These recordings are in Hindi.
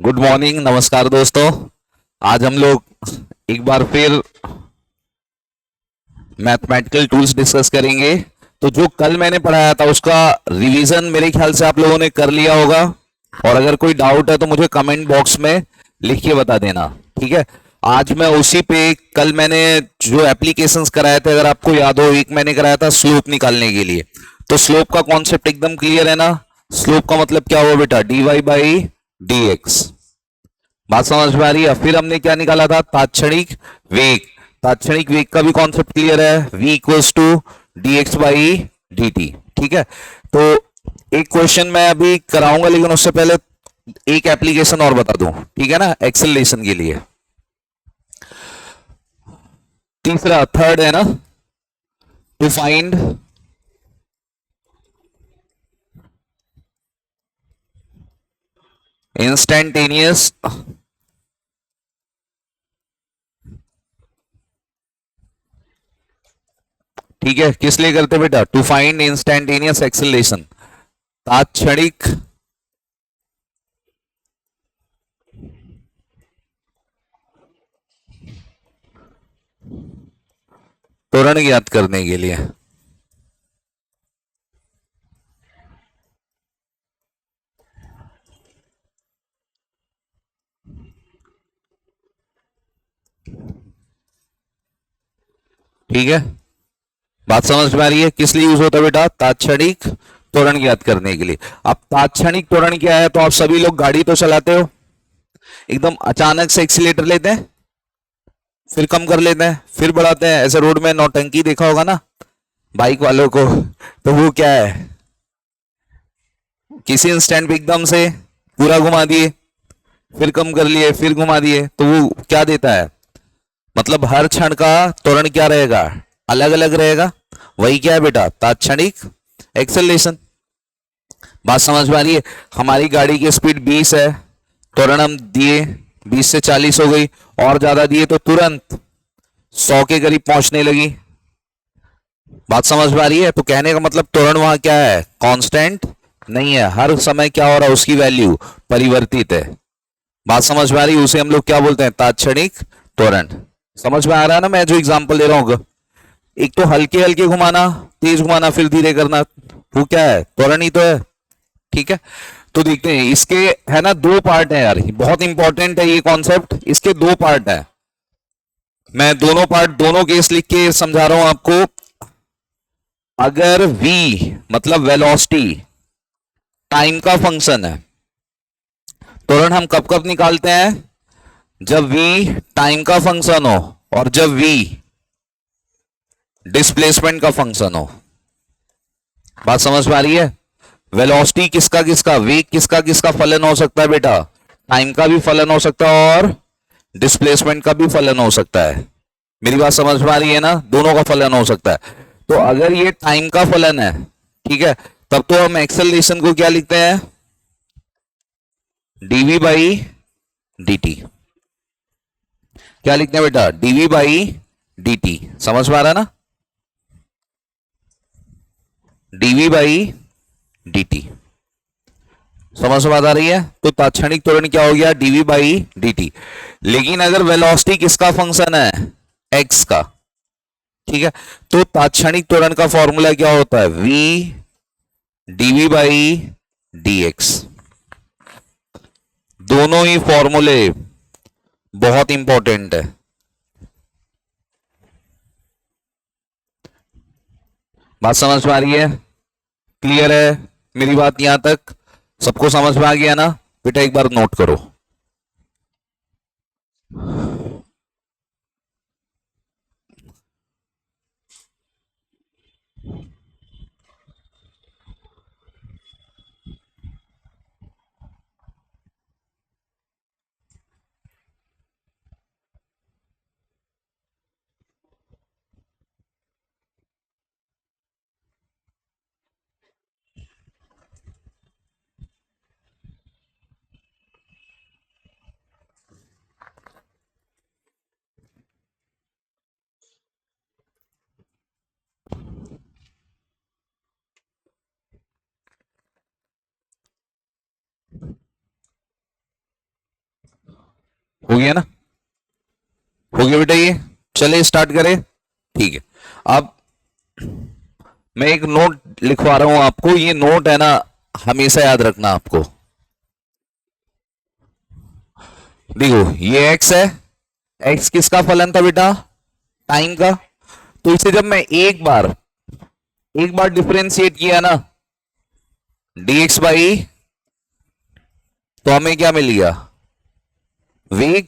गुड मॉर्निंग, नमस्कार दोस्तों। आज हम लोग एक बार फिर मैथमेटिकल टूल्स डिस्कस करेंगे। तो जो कल मैंने पढ़ाया था उसका रिवीजन मेरे ख्याल से आप लोगों ने कर लिया होगा, और अगर कोई डाउट है तो मुझे कमेंट बॉक्स में लिख के बता देना। ठीक है। आज मैं उसी पे कल मैंने जो एप्लीकेशंस कराए थे, अगर आपको याद हो, एक मैंने कराया था स्लोप निकालने के लिए। तो स्लोप का कॉन्सेप्ट एकदम क्लियर है ना? स्लोप का मतलब क्या हुआ बेटा? D y by d x. बात समझ में आ रही है? फिर हमने क्या निकाला था? तात्क्षणिक वेग। तात्क्षणिक वेग का भी कॉन्सेप्ट क्लियर है, v equals to d x by D t. ठीक है। तो एक क्वेश्चन मैं अभी कराऊंगा, लेकिन उससे पहले एक एप्लीकेशन और बता दूं, ठीक है ना, एक्सेलरेशन के लिए। तीसरा, थर्ड है ना, टू फाइंड इंस्टेंटेनियस ठीक है, किस लिए करते बेटा? टू फाइंड इंस्टेंटेनियस एक्सेलरेशन, तात्क्षणिक त्वरण ज्ञात करने के लिए। ठीक है, बात समझ में आ रही है? किस लिए यूज होता है बेटा? तात्क्षणिक त्वरण ज्ञात करने के लिए। अब तात्क्षणिक त्वरण क्या है? तो आप सभी लोग गाड़ी तो चलाते हो, एकदम अचानक से एक्सीलेटर लेते हैं, फिर कम कर लेते हैं, फिर बढ़ाते हैं, ऐसे रोड में नौटंकी देखा होगा ना बाइक वालों को। तो वो क्या है, किसी इंस्टेंट पे एकदम से पूरा घुमा दिए, फिर कम कर लिए, फिर घुमा दिए, तो वो क्या देता है? मतलब हर क्षण का त्वरण क्या रहेगा? अलग अलग रहेगा। वही क्या है बेटा? तात्क्षणिक एक्सेलरेशन। बात समझ में आ रही है? हमारी गाड़ी की स्पीड 20 है, त्वरण हम दिए 20 से 40 हो गई, और ज्यादा दिए तो तुरंत 100 के करीब पहुंचने लगी। बात समझ में आ रही है? तो कहने का मतलब त्वरण वहां क्या है? कांस्टेंट नहीं है, हर समय क्या हो रहा है? उसकी वैल्यू परिवर्तित है। बात समझ में आ रही है? उसे हम लोग क्या बोलते हैं? तात्क्षणिक त्वरण। समझ में आ रहा है ना मैं जो एग्जांपल दे रहा हूं? एक तो हल्के हल्के घुमाना, तेज घुमाना, फिर धीरे करना, वो क्या है? त्वरण ही तो है। ठीक है। तो देखते हैं इसके, है ना, दो पार्ट है यार, बहुत इंपॉर्टेंट है ये कॉन्सेप्ट। इसके दो पार्ट है, मैं दोनों पार्ट दोनों केस लिख के समझा रहा हूं आपको। अगर v मतलब वेलोसिटी टाइम का फंक्शन है, त्वरण हम कब कब निकालते हैं? जब v टाइम का फंक्शन हो, और जब v डिस्प्लेसमेंट का फंक्शन हो। बात समझ में आ रही है? वेलोसिटी किसका किसका, वेग किसका किसका फलन हो सकता है बेटा? टाइम का भी फलन हो सकता है, और डिस्प्लेसमेंट का भी फलन हो सकता है। मेरी बात समझ में आ रही है ना? दोनों का फलन हो सकता है। तो अगर ये टाइम का फलन है, ठीक है, तब तो हम एक्सेलरेशन को क्या लिखते हैं? Dv by d. क्या लिखते हैं बेटा? Dv by d. समझ में आ रहा है ना? Dv by d. समझ में बात आ रही है? तो तात्क्षणिक त्वरण क्या हो गया? Dv by d. लेकिन अगर वेलोसिटी किसका फंक्शन है? एक्स का। ठीक है। तो तात्क्षणिक त्वरण का फॉर्मूला क्या होता है? V dv by d x. दोनों ही फॉर्मूले बहुत इंपॉर्टेंट है। बात समझ में आ रही है? क्लियर है मेरी बात यहां तक? सबको समझ में आ गया ना? बेटा एक बार नोट करो। हो गया ना, हो गया बेटा ये। चले स्टार्ट करें, ठीक है। अब मैं एक नोट लिखवा रहा हूं आपको, ये नोट है ना हमेशा याद रखना आपको। देखो ये x है, x किसका फलन था बेटा, टाइम का। तो इसे जब मैं एक बार डिफरेंशिएट किया ना dx बाई, तो हमें क्या मिल गया, वेग।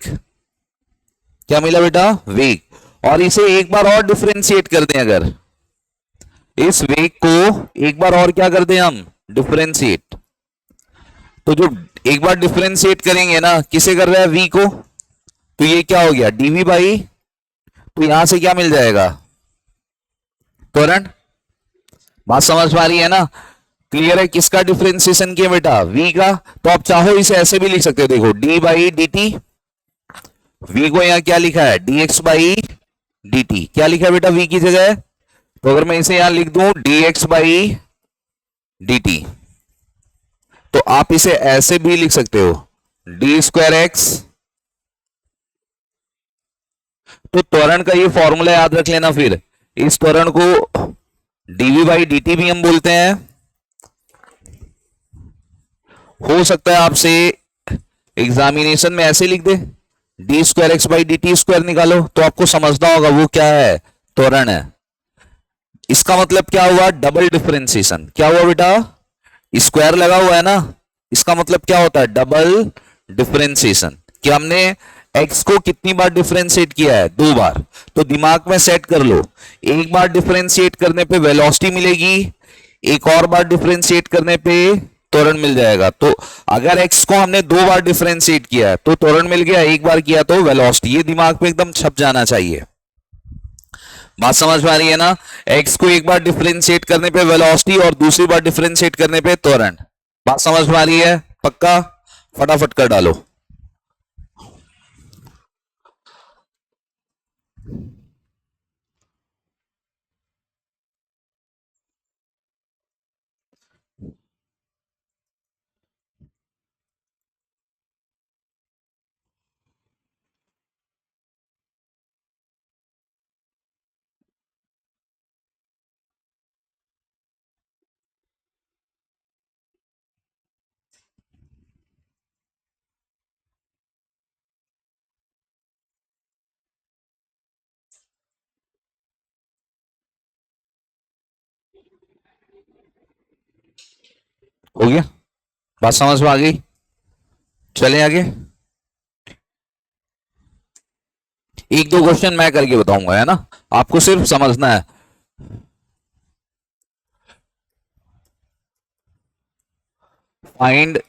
क्या मिला बेटा, वेग। और इसे एक बार और डिफरेंशिएट कर दें, अगर इस वेग को एक बार और क्या कर दें हम, डिफरेंशिएट, तो जो एक बार डिफरेंशिएट करेंगे ना, किसे कर रहा है, v को, तो ये क्या हो गया, dv बाई, तो यहां से क्या मिल जाएगा, त्वरण। बात समझ पा रही है ना, क्लियर है, किसका डिफरेंशिएशन किया बेटा, v का। तो आप चाहो इसे ऐसे भी लिख सकते हो, देखो d by D T, v को यहां क्या लिखा है, dx बाई dt, क्या लिखा है बेटा v की जगह। तो अगर मैं इसे यहां लिख दूं dx बाई dt, तो आप इसे ऐसे भी लिख सकते हो, डी स्क्वायर एक्स। तो त्वरण का ये फॉर्मूला याद रख लेना। फिर इस त्वरण को dv बाई dt भी हम बोलते हैं। हो सकता है आपसे एग्जामिनेशन में ऐसे लिख दे, D square X by D T square निकालो, तो आपको समझना होगा वो क्या है, त्वरण है। इसका मतलब क्या हुआ, डबल डिफरेंशिएशन। क्या हुआ बेटा, स्क्वायर लगा हुआ है ना, इसका मतलब क्या होता है, डबल डिफरेंशिएशन। कि हमने x को कितनी बार डिफरेंशिएट किया है, 2 बार। तो दिमाग में सेट कर लो, एक बार डिफरेंशिएट करने पे वेलोसिटी मिलेगी, एक और बार डिफरेंशिएट करने पे त्वरण मिल जाएगा। तो अगर x को हमने 2 बार डिफरेंशिएट किया है तो त्वरण मिल गया, एक बार किया तो वेलोसिटी। ये दिमाग में एकदम छप जाना चाहिए। बात समझ में आ रही है ना, x को एक बार डिफरेंशिएट करने पे वेलोसिटी और दूसरी बार डिफरेंशिएट करने पे त्वरण। बात समझ में आ रही है, पक्का, फटाफट कर डालो। हो गया, बात समझ में आ गई। चलें आगे। एक दो क्वेश्चन मैं करके बताऊंगा, है ना, आपको सिर्फ समझना है। Find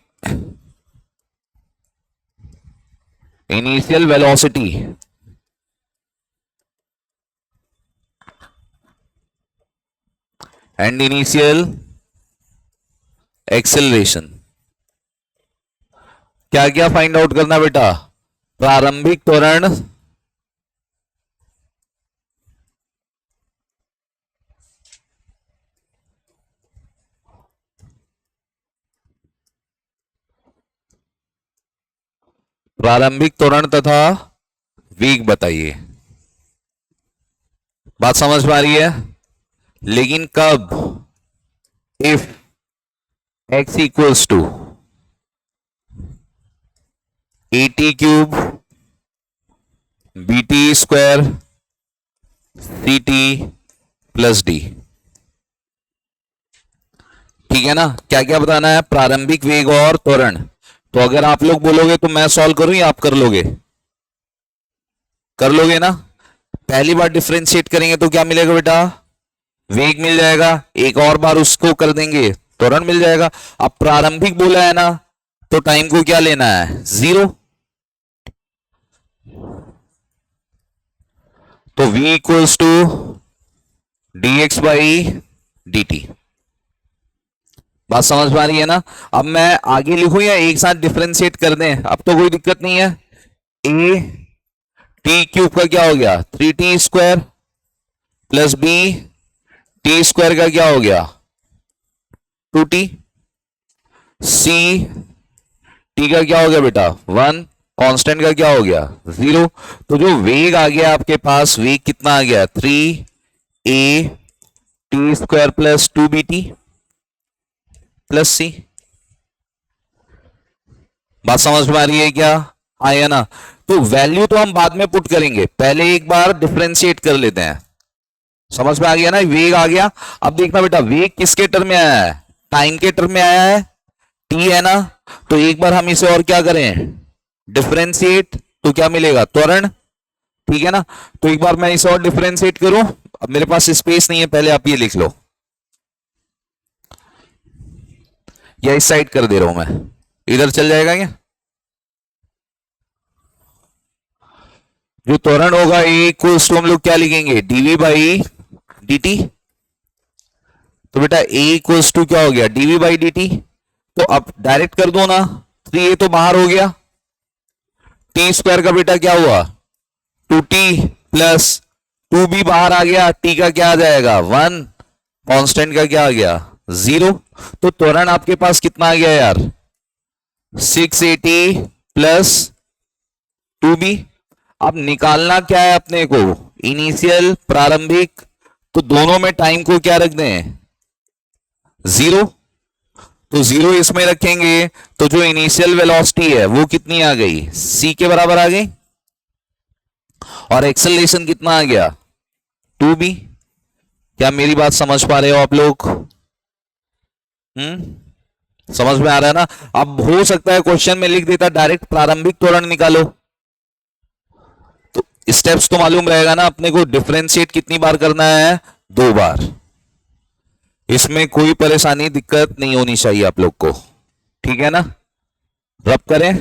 initial velocity and initial acceleration. क्या क्या फाइंड आउट करना बेटा, प्रारंभिक त्वरण, प्रारंभिक त्वरण तथा वेग बताइए। बात समझ में आ रही है, लेकिन कब, if x equals to a t cube b t square c t plus d. ठीक है ना, क्या क्या बताना है, प्रारंभिक वेग और त्वरण। तो अगर आप लोग बोलोगे तो मैं सॉल्व करूं या आप कर लोगे, कर लोगे ना। पहली बार डिफरेंशिएट करेंगे तो क्या मिलेगा बेटा, वेग मिल जाएगा, एक और बार उसको कर देंगे त्वरण मिल जाएगा। अब प्रारंभिक बोला है ना, तो टाइम को क्या लेना है, 0। तो v equals to d x by D t. बात समझ में आ रही है ना। अब मैं आगे लिखूं या एक साथ डिफरेंशिएट कर दें, अब तो कोई दिक्कत नहीं है। ए टी क्यूब का क्या हो गया, 3t square plus b t square का क्या हो गया, 2t। सी टी का क्या हो गया बेटा, 1 कांस्टेंट का क्या हो गया 0। तो जो वेग आ गया आपके पास, वेग कितना आ गया 3a t² plus 2bt plus c। बात समझ में आ रही है क्या? आया ना? तो वैल्यू तो हम बाद में पुट करेंगे, पहले एक बार डिफरेंशिएट कर लेते हैं। समझ में आ गया ना? वेग आ गया। अब देखना बेटा, वेग किसके टर्म में आया है? टाइम के टर्म में आया है, टी है ना। तो एक बार हम इसे और क्या करें, डिफरेंशिएट, तो क्या मिलेगा त्वरण। ठीक है ना? तो एक बार मैं इसे और डिफरेंशिएट करूं। अब मेरे पास स्पेस नहीं है, पहले आप ये लिख लो, या इस साइड कर दे रहा हूं मैं, इधर चल जाएगा क्या? जो त्वरण होगा ए इक्वल्स टू हम लोग क्या लिखेंगे, डीवी बाई dt। तो बेटा ए इक्वल्स टू क्या हो गया, डीवी बाई dt। तो अब डायरेक्ट कर दो ना, 3a तो बाहर हो गया, t² का बेटा क्या हुआ 2t प्लस 2b बाहर आ गया, t का क्या आ जाएगा 1, कांस्टेंट का क्या आ गया 0। तो त्वरण आपके पास कितना आ गया यार 680 प्लस 2b। अब निकालना क्या है अपने को, इनिशियल प्रारंभिक। तो दोनों में टाइम को क्या रख दें 0। तो 0 इसमें रखेंगे तो जो इनिशियल वेलोसिटी है वो कितनी आ गई, c के बराबर आ गई। और एक्सेलरेशन कितना आ गया 2b। क्या मेरी बात समझ पा रहे हो आप लोग? समझ में आ रहा है ना? अब हो सकता है क्वेश्चन में लिख देता डायरेक्ट प्रारंभिक त्वरण निकालो, तो स्टेप्स तो मालूम रहेगा ना अपने को। डिफरेंशिएट कितनी बार करना है, 2 बार। इसमें कोई परेशानी दिक्कत नहीं होनी चाहिए आप लोग को, ठीक है ना? रब करें।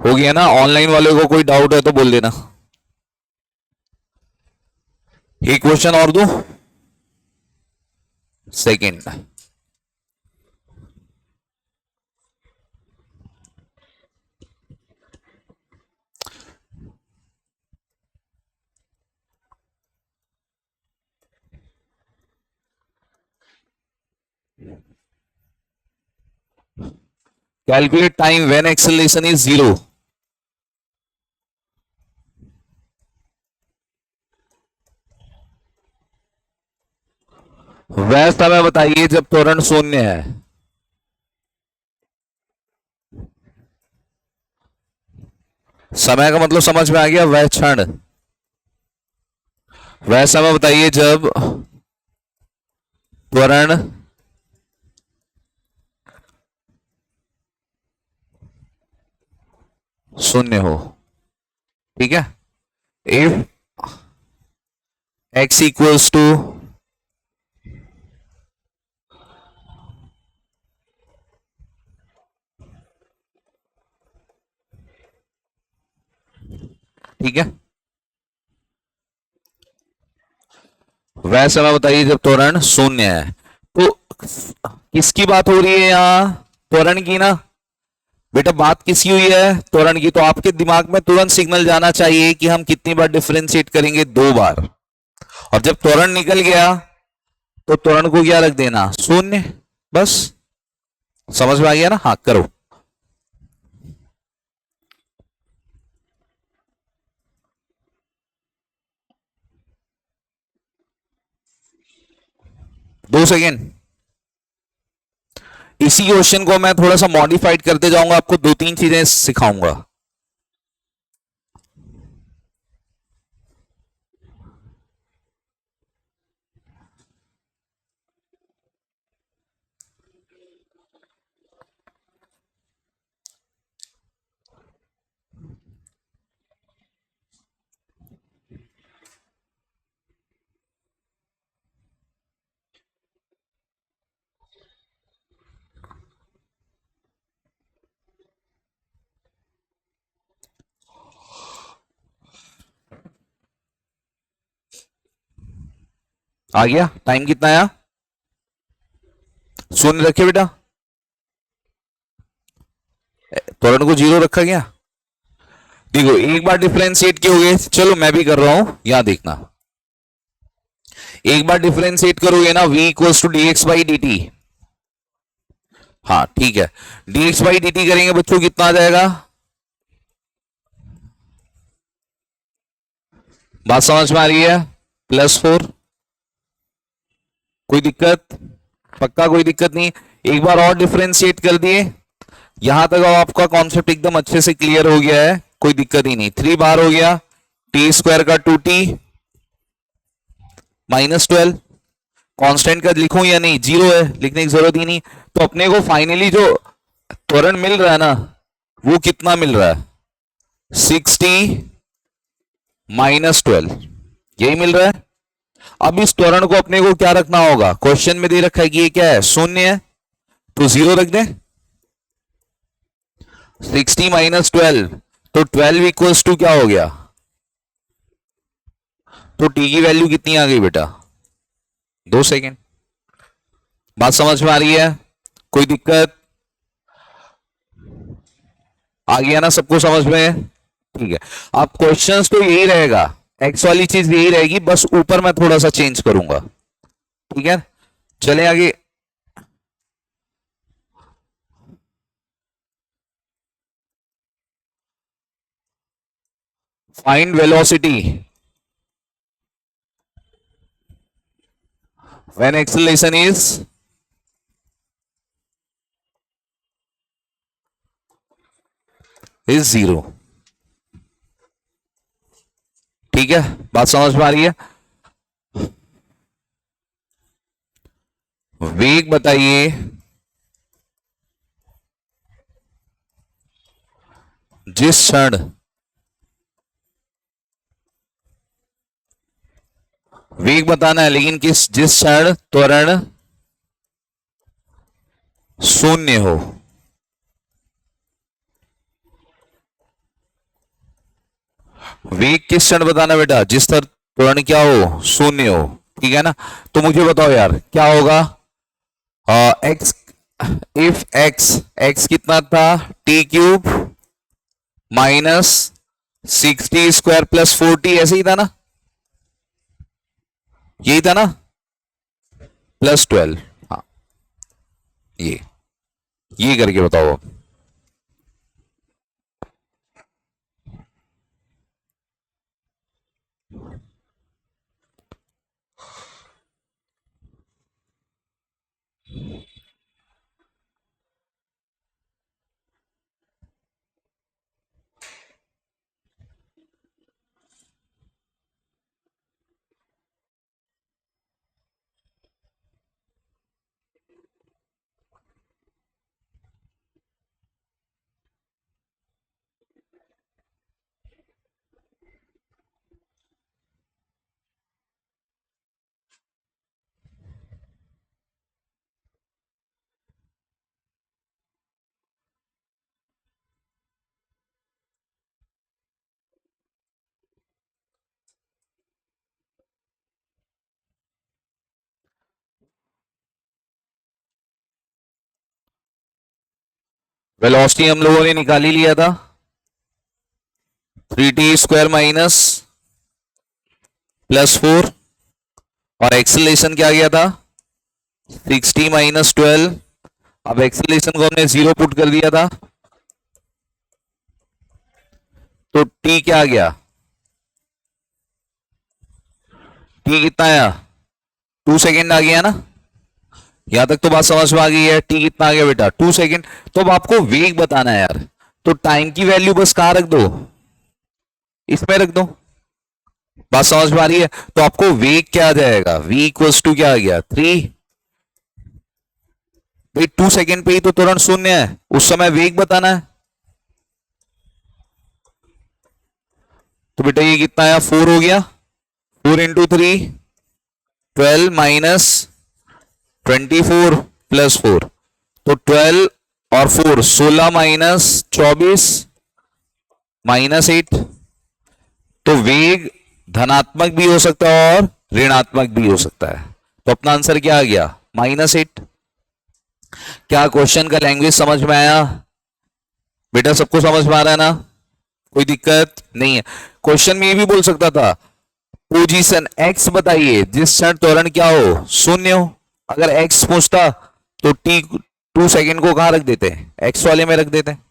हो गया ना? ऑनलाइन वाले को कोई डाउट है तो बोल देना। एक क्वेश्चन और दो, second. Calculate time when acceleration is 0. वह समय बताइए जब त्वरण शून्य है। समय का मतलब समझ में आ गया, वह क्षण, वह समय बताइए जब त्वरण शून्य हो। ठीक है? इफ x इक्वल्स टू ठीक है, वह समय बताइए जब त्वरण शून्य है। तो किसकी बात हो रही है यहां, त्वरण की ना बेटा। बात किसकी हुई है, त्वरण की। तो आपके दिमाग में तुरंत सिग्नल जाना चाहिए कि हम कितनी बार डिफरेंशिएट करेंगे, 2 बार। और जब त्वरण निकल गया तो त्वरण को क्या रख देना, शून्य, बस। समझ में आ गया ना? हाँ करो। दो सेकेंड। इसी क्वेश्चन को मैं थोड़ा सा मॉडिफाइड करते जाऊंगा, आपको 2-3 चीजें सिखाऊंगा। आ गया? टाइम कितना आया, शून्य रखे बेटा, त्वरण को 0 रखा गया। देखो एक बार डिफरेंशिएट किए, चलो मैं भी कर रहा हूं, यहां देखना। एक बार डिफरेंशिएट करोगे ना v equals to dx by dt। हाँ ठीक है, dx बाई dt करेंगे बच्चों कितना आ जाएगा? बात समझ में आ रही है? +4। कोई दिक्कत? पक्का कोई दिक्कत नहीं? एक बार और डिफरेंशिएट कर दिए, यहां तक आपका कॉन्सेप्ट एकदम अच्छे से क्लियर हो गया है, कोई दिक्कत ही नहीं। 3 बार हो गया, t² का 2t -12। कांस्टेंट का लिखूं या नहीं? 0 है, लिखने की जरूरत ही नहीं। तो अपने को फाइनली जो त्वरण मिल रहा है ना, वो कितना मिल रहा है? 6t -12, यही मिल रहा है। अब इस त्वरण को अपने को क्या रखना होगा? क्वेश्चन में दे रखा है कि ये क्या है? शून्य है, तो 0 रख दें। 60 -12, तो 12 इक्वल्स टू क्या हो गया? तो t की वैल्यू कितनी आ गई बेटा? 2 सेकेंड। बात समझ में आ रही है? कोई दिक्कत? आ गया ना सबको समझ में? ठीक है, अब क्वेश्चंस तो यही रहेगा, एक्स वाली चीज यही रहेगी, बस ऊपर मैं थोड़ा सा चेंज करूंगा। ठीक है, चले आगे। Find velocity when acceleration is 0। ठीक है, बात समझ में आ रही है? वेग बताइए जिस क्षण वेग बताना है, लेकिन जिस क्षण त्वरण शून्य हो। वेग किस क्षण बताना बेटा? जिस तरह त्वरण क्या हो? शून्य हो। ठीक है ना? तो मुझे बताओ यार क्या होगा? एक्स, इफ एक्स कितना था? t³ -60² + 4t, ऐसे ही था ना? यही था ना? +12। हाँ, ये करके बताओ अब। वेलोसिटी हम लोगों ने निकाल ही लिया था, 3t² +4। और एक्सेलरेशन क्या गया था? 60 -12। अब एक्सेलरेशन को हमने 0 पुट कर दिया था, तो t क्या आ गया? t कितना आया? 2 सेकेंड आ गया ना? यहां तक तो बात समझ में आ गई है? t कितना आ गया बेटा? 2 सेकेंड। तो अब आपको वेग बताना है यार, तो टाइम की वैल्यू बस कहां रख दो? इसमें रख दो। बात समझ में आ रही है? तो आपको वेग क्या आ जाएगा? v इक्वल्स टू क्या आ गया? 3। भाई 2 सेकेंड पे ही तो तुरंत शून्य है, उस समय वेग बताना है। तो बेटा ये कितना आया? 4 हो गया। 4 × 3 12 -24 + 4, तो 12 और 4 16 -24 -8। तो वेग धनात्मक भी हो सकता है और ऋणात्मक भी हो सकता है। तो अपना आंसर क्या आ गया? -8। क्या क्वेश्चन का लैंग्वेज समझ में आया बेटा? सबको समझ में आ रहा है ना? कोई दिक्कत नहीं है। क्वेश्चन में ये भी बोल सकता था, पोजीशन x बताइए जिस क्षण त्वरण क्या हो? शून्य हो। अगर x पूछता तो t 2 सेकेंड को कहां रख देते हैं? एक्स वाले में रख देते हैं।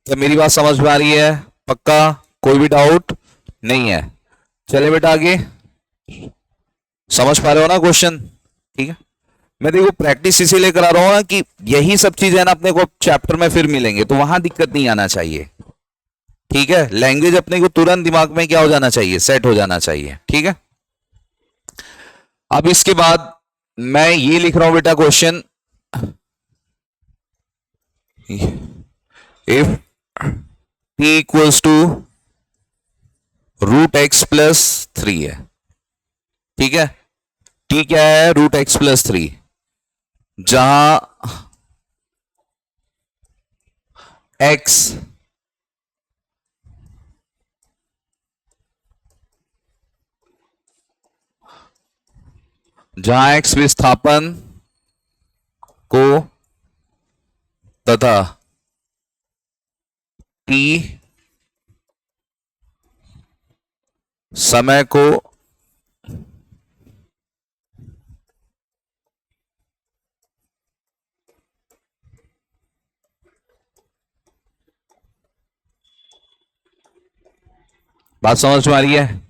तो मेरी बात समझ में आ रही है? पक्का? कोई भी डाउट नहीं है? चले बेटा आगे। समझ पा रहे हो ना क्वेश्चन? ठीक है, मैं देखो प्रैक्टिस इसीलिए करा रहा हूं ना कि यही सब चीजें ना अपने को चैप्टर में फिर मिलेंगे, तो वहां दिक्कत नहीं आना चाहिए। ठीक है, लैंग्वेज अपने को तुरंत दिमाग में क्या हो जाना चाहिए? सेट हो जाना चाहिए। ठीक है, अब इसके बाद मैं ये लिख रहा हूं बेटा question, if t equals to root x plus 3 है। ठीक है, टी क्या है? रूट एक्स प्लस 3, जहां एक्स विस्थापन को तथा टी समय को बात समझ में आ रही है?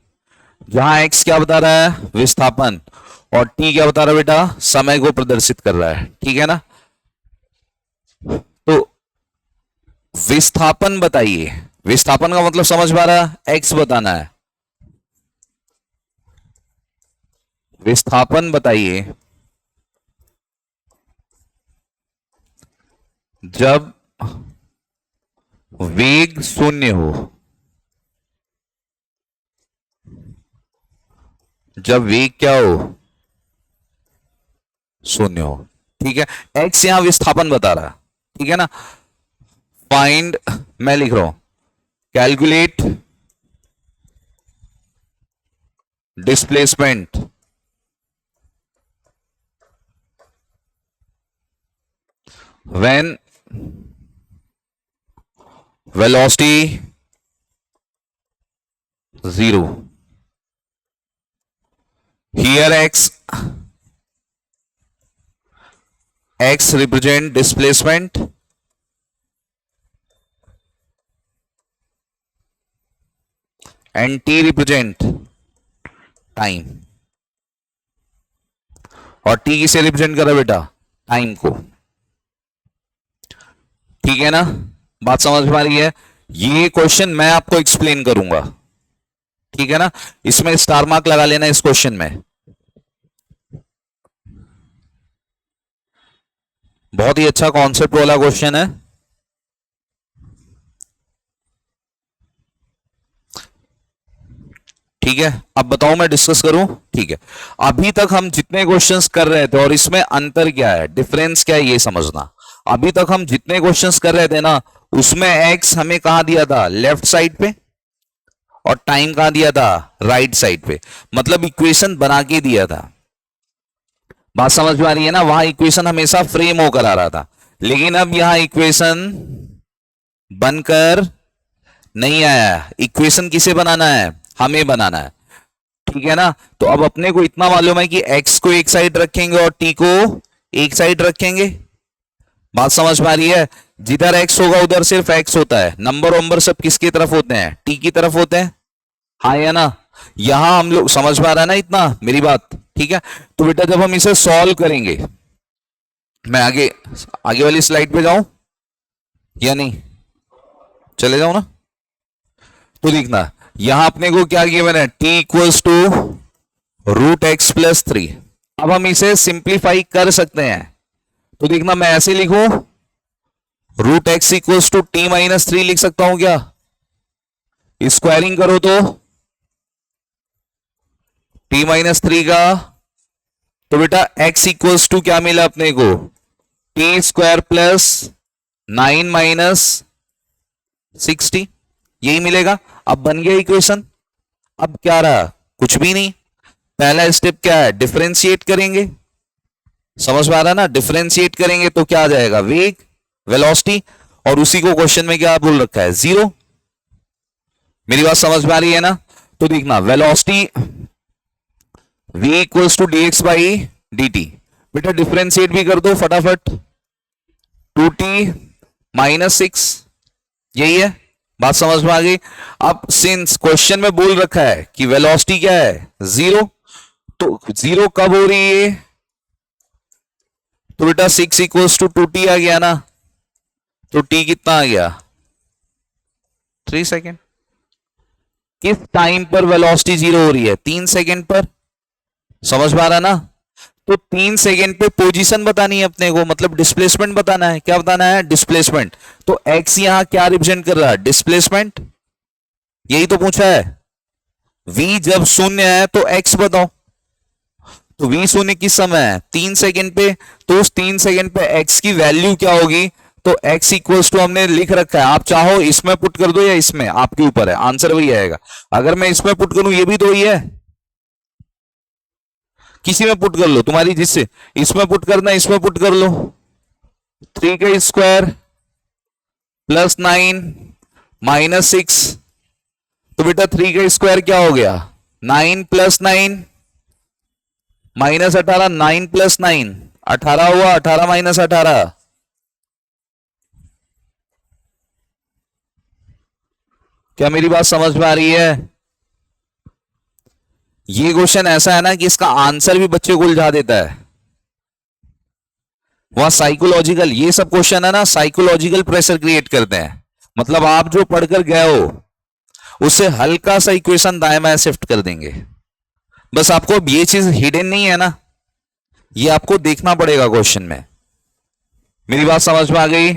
जहां एक्स क्या बता रहा है? विस्थापन, और टी क्या बता रहा है बेटा? समय को प्रदर्शित कर रहा है। ठीक है ना? तो विस्थापन बताइए, विस्थापन का मतलब समझ पा रहा है? एक्स बताना है। विस्थापन बताइए जब वेग शून्य हो, जब वेग क्या हो? शून्य हो। ठीक है, एक्स यहां विस्थापन बता रहा। ठीक है ना? फाइंड, मैं लिख रहा हूं calculate displacement when velocity 0। Here x represent displacement and t represent time, और t किसे रिप्रेजेंट कर रहा है बेटा? टाइम को। ठीक है ना? बात समझ में आ रही है? ये क्वेश्चन मैं आपको एक्सप्लेन करूंगा। ठीक है ना? इसमें स्टार मार्क लगा लेना इस क्वेश्चन में। बहुत ही अच्छा कॉन्सेप्ट वाला क्वेश्चन है। ठीक है, अब बताओ मैं डिस्कस करूं? ठीक है, अभी तक हम जितने क्वेश्चंस कर रहे थे और इसमें अंतर क्या है, डिफरेंस क्या है, ये समझना। अभी तक हम जितने क्वेश्चंस कर रहे थे ना, उसमें एक्स हमें कहां दिया था? लेफ्ट साइड पे, और टाइम कहां दिया था? राइट साइड पे। मतलब इक्वेशन बना के दिया था। बात समझ में आ रही है ना? वहां इक्वेशन हमेशा फ्रेम होकर आ रहा था, लेकिन अब यहां इक्वेशन बनकर नहीं आया। इक्वेशन किसे बनाना है? हमें बनाना है। ठीक है ना? तो अब अपने को इतना मालूम है कि x को एक साइड रखेंगे और t को एक साइड रखेंगे। बात समझ में आ रही है? जिधर x होगा उधर सिर्फ x होता है। नंबर वंबर सब किसकी तरफ होते हैं? t की तरफ होते हैं। हाँ या ना? यहां हम लोग समझ में आ रहा है ना इतना मेरी बात? ठीक है, तो बेटा जब हम इसे सॉल्व करेंगे, मैं आगे आगे वाली स्लाइड पे जाऊं या नहीं? चले जाऊं ना? तो देखना, यहां अपने को क्या गिवन है? t equals to root x plus 3। अब हम इसे सिंप्लीफाई कर सकते हैं, तो देखना मैं ऐसे लिखूं, root x equals to t minus 3 लिख सकता हूं क्या? स्क्वायरिंग करो तो टी माइनस 3 का, तो बेटा x इक्वल्स टू क्या मिला अपने को? टी स्क्वायर प्लस 9 माइनस 60, यही मिलेगा। अब बन गया इक्वेशन। अब क्या रहा? कुछ भी नहीं। पहला स्टेप क्या है? डिफरेंशिएट करेंगे। समझ में आ रहा है ना? डिफरेंशिएट करेंगे तो क्या आ जाएगा? वेग, वेलोसिटी, और उसी को क्वेश्चन में क्या बोल रखा है? 0। मेरी बात समझ में आ रही है ना? तो देखना, velocity v equals to d x by D t. बेटा डिफरेंशिएट भी कर दो फटाफट। 2t माइनस 6, यही है बात, समझ में आ गई। अब सिंस क्वेश्चन में बोल रखा है कि वेलोसिटी क्या है 0, तो 0 कब हो रही है, तो बेटा 6 इक्वल्स टू 2t आ गया ना, तो t कितना आ गया 3 सेकेंड। किस टाइम पर वेलोसिटी 0 हो रही है, 3 सेकेंड पर, समझ में आ रहा ना। तो 3 सेकेंड पे पोजीशन बतानी है अपने को, मतलब डिस्प्लेसमेंट बताना है, क्या बताना है डिस्प्लेसमेंट। तो x यहां क्या रिप्रेजेंट कर रहा है, डिस्प्लेसमेंट, यही तो पूछा है। v जब शून्य है तो x बताओ, तो v शून्य किस समय है 3 सेकेंड पे, तो उस 3 सेकेंड पे x की वैल्यू क्या होगी, तो x इक्वल्स टू हमने लिख रखा है, आप चाहो इसमें पुट कर दो या इसमें, आपके ऊपर है, आंसर वही आएगा। अगर मैं इसमें पुट करूं ये भी तो वही है, किसी में पुट कर लो, तुम्हारी जिससे इसमें पुट करना है इसमें पुट कर लो, 3 का स्क्वायर प्लस 9 माइनस 6, तो बेटा 3 का स्क्वायर क्या हो गया 9 प्लस 9 माइनस 18, 9 प्लस 9 18 हुआ, 18 माइनस 18, क्या मेरी बात समझ में आ रही है। ये क्वेश्चन ऐसा है ना कि इसका आंसर भी बच्चे को उलझा देता है, वहां साइकोलॉजिकल, ये सब क्वेश्चन है ना साइकोलॉजिकल प्रेशर क्रिएट करते हैं, मतलब आप जो पढ़कर गए हो उससे हल्का सा इक्वेशन दाएं बाएं शिफ्ट कर देंगे, बस आपको अब ये चीज हिडन नहीं है ना, ये आपको देखना पड़ेगा क्वेश्चन में। मेरी बात समझ में आ गई।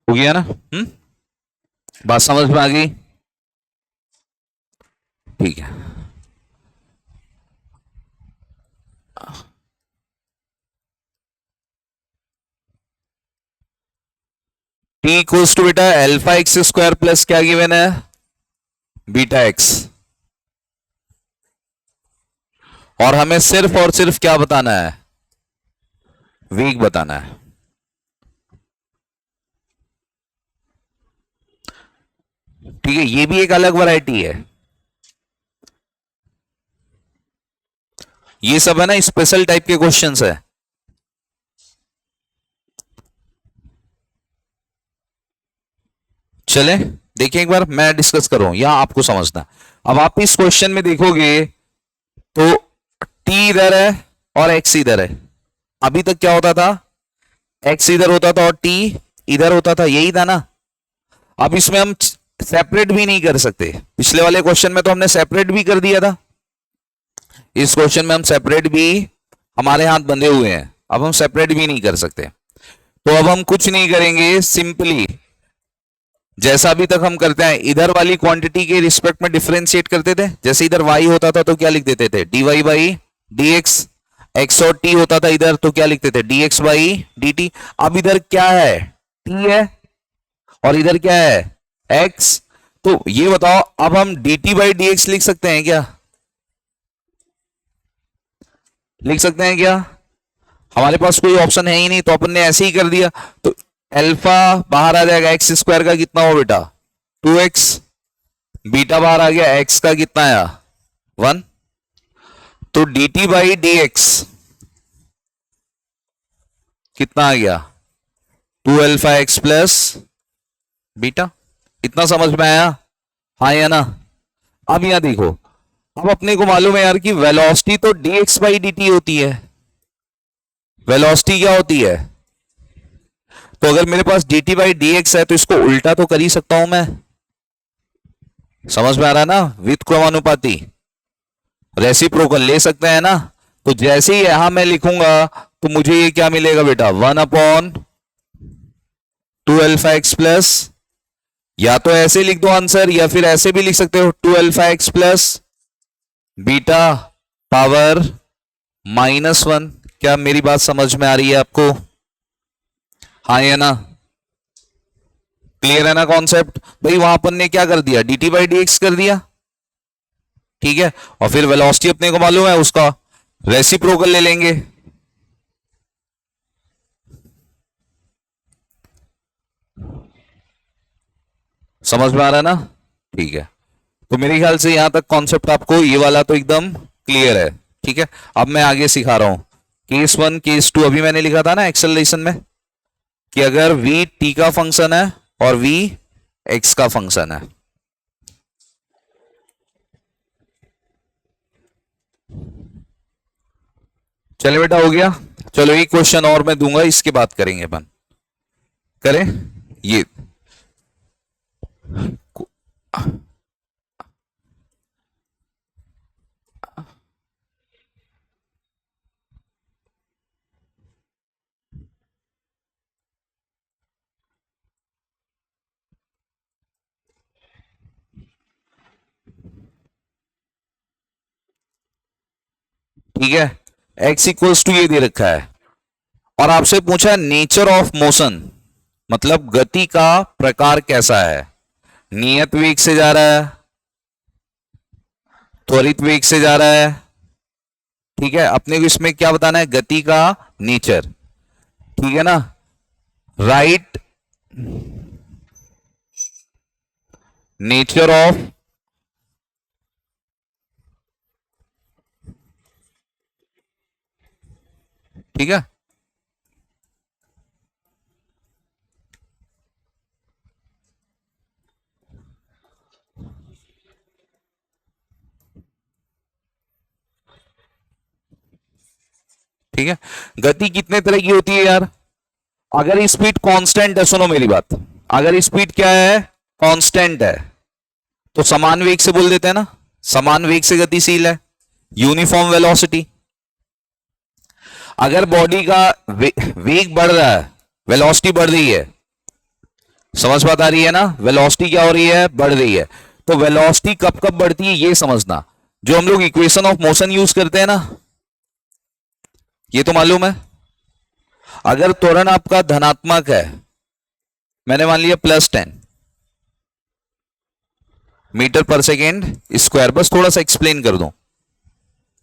हो गया ना, बात समझ में आ गई, ठीक है। टी इक्वल्स टू बेटा अल्फा एक्स स्क्वायर प्लस क्या गिवन है बीटा एक्स, और हमें सिर्फ और सिर्फ क्या बताना है, वेग बताना है। ठीक है, ये भी एक अलग वैरायटी है, ये सब है ना स्पेशल टाइप के क्वेश्चंस है। चले देखिए एक बार, मैं डिस्कस कर रहा हूं यहां आपको समझना। अब आप इस क्वेश्चन में देखोगे तो t इधर है और x इधर है, अभी तक क्या होता था x इधर होता था और t इधर होता था, यही था ना। अब इसमें हम सेपरेट भी नहीं कर सकते, पिछले वाले क्वेश्चन में तो हमने सेपरेट भी कर दिया था, इस क्वेश्चन में हम सेपरेट भी, हमारे हाथ बंधे हुए हैं, अब हम सेपरेट भी नहीं कर सकते। तो अब हम कुछ नहीं करेंगे, सिंपली जैसा अभी तक हम करते हैं, इधर वाली क्वांटिटी के रिस्पेक्ट में डिफरेंशिएट करते थे, जैसे इधर y होता था तो क्या लिख देते थे dy बाई dx, x और t होता था इधर तो क्या लिखते थे dx बाई dt। अब इधर क्या है t है और इधर क्या है x, तो ये बताओ अब हम dt बाई dx लिख सकते हैं क्या, लिख सकते हैं क्या, हमारे पास कोई ऑप्शन है ही नहीं, तो अपन ने ऐसे ही कर दिया। तो अल्फा बाहर आ जाएगा, एक्स स्क्वायर का कितना हो बेटा 2x, बीटा बाहर आ गया, x का कितना आया 1, तो dt बाई dx कितना आ गया 2 अल्फा एक्स प्लस बीटा। इतना समझ में आया, हाँ या ना। अब यहां देखो, अब अपने को मालूम है यार कि वेलोसिटी तो dx बाई dt होती है, वेलोसिटी क्या होती है, तो अगर मेरे पास dt बाई डी एक्स है तो इसको उल्टा तो कर ही सकता हूं मैं। समझ में आ रहा है ना, विद क्रमानुपाती रेसिप्रोकल ले सकते हैं ना। तो जैसे ही यहां मैं लिखूंगा तो मुझे ये क्या मिलेगा बेटा, 1/2 अल्फा एक्स प्लस, या तो ऐसे लिख दो आंसर या फिर ऐसे भी लिख सकते हो 2 alpha x plus beta power -1। क्या मेरी बात समझ में आ रही है आपको? हाँ या ना, क्लियर है ना कॉन्सेप्ट? भाई वहां अपन ने क्या कर दिया, dt बाई डी एक्स कर दिया, ठीक है, और फिर वेलोसिटी अपने को मालूम है, उसका रेसिप्रोकल ले लेंगे। समझ में आ रहा है ना? ठीक है, तो मेरे ख्याल से यहां तक कॉन्सेप्ट आपको ये वाला तो एकदम क्लियर है, ठीक है। अब मैं आगे सिखा रहा हूं केस 1 केस 2। अभी मैंने लिखा था ना एक्सेलरेशन में कि अगर v t का फंक्शन है और v x का फंक्शन है, चले बेटा, हो गया। चलो एक क्वेश्चन और मैं दूंगा, इसके बाद करेंगे अपन, करें ये। ठीक है, x इक्वल्स टू ये दे रखा है और आपसे पूछा नेचर ऑफ मोशन, मतलब गति का प्रकार कैसा है, नियत वेग से जा रहा है, त्वरित वेग से जा रहा है, ठीक है। अपने को इसमें क्या बताना है, गति का नेचर, ठीक है ना। राइट नेचर ऑफ ठीक है, ठीक है। गति कितने तरह की होती है यार, अगर स्पीड कांस्टेंट है, सुनो मेरी बात, अगर स्पीड क्या है, कांस्टेंट है, तो समान वेग से बोल देते हैं ना, समान वेग से गतिशील है, यूनिफॉर्म वेलोसिटी। अगर बॉडी का वेग बढ़ रहा है, वेलोसिटी बढ़ रही है, समझ बात आ रही है ना, वेलोसिटी क्या हो रही है, बढ़ रही है। तो वेलोसिटी कब कब बढ़ती है ये समझना, जो हम लोग इक्वेशन ऑफ मोशन यूज करते हैं ना, ये तो मालूम है। अगर त्वरण आपका धनात्मक है, मैंने मान लिया +10 मीटर पर सेकेंड स्क्वायर, बस थोड़ा सा एक्सप्लेन कर दूं,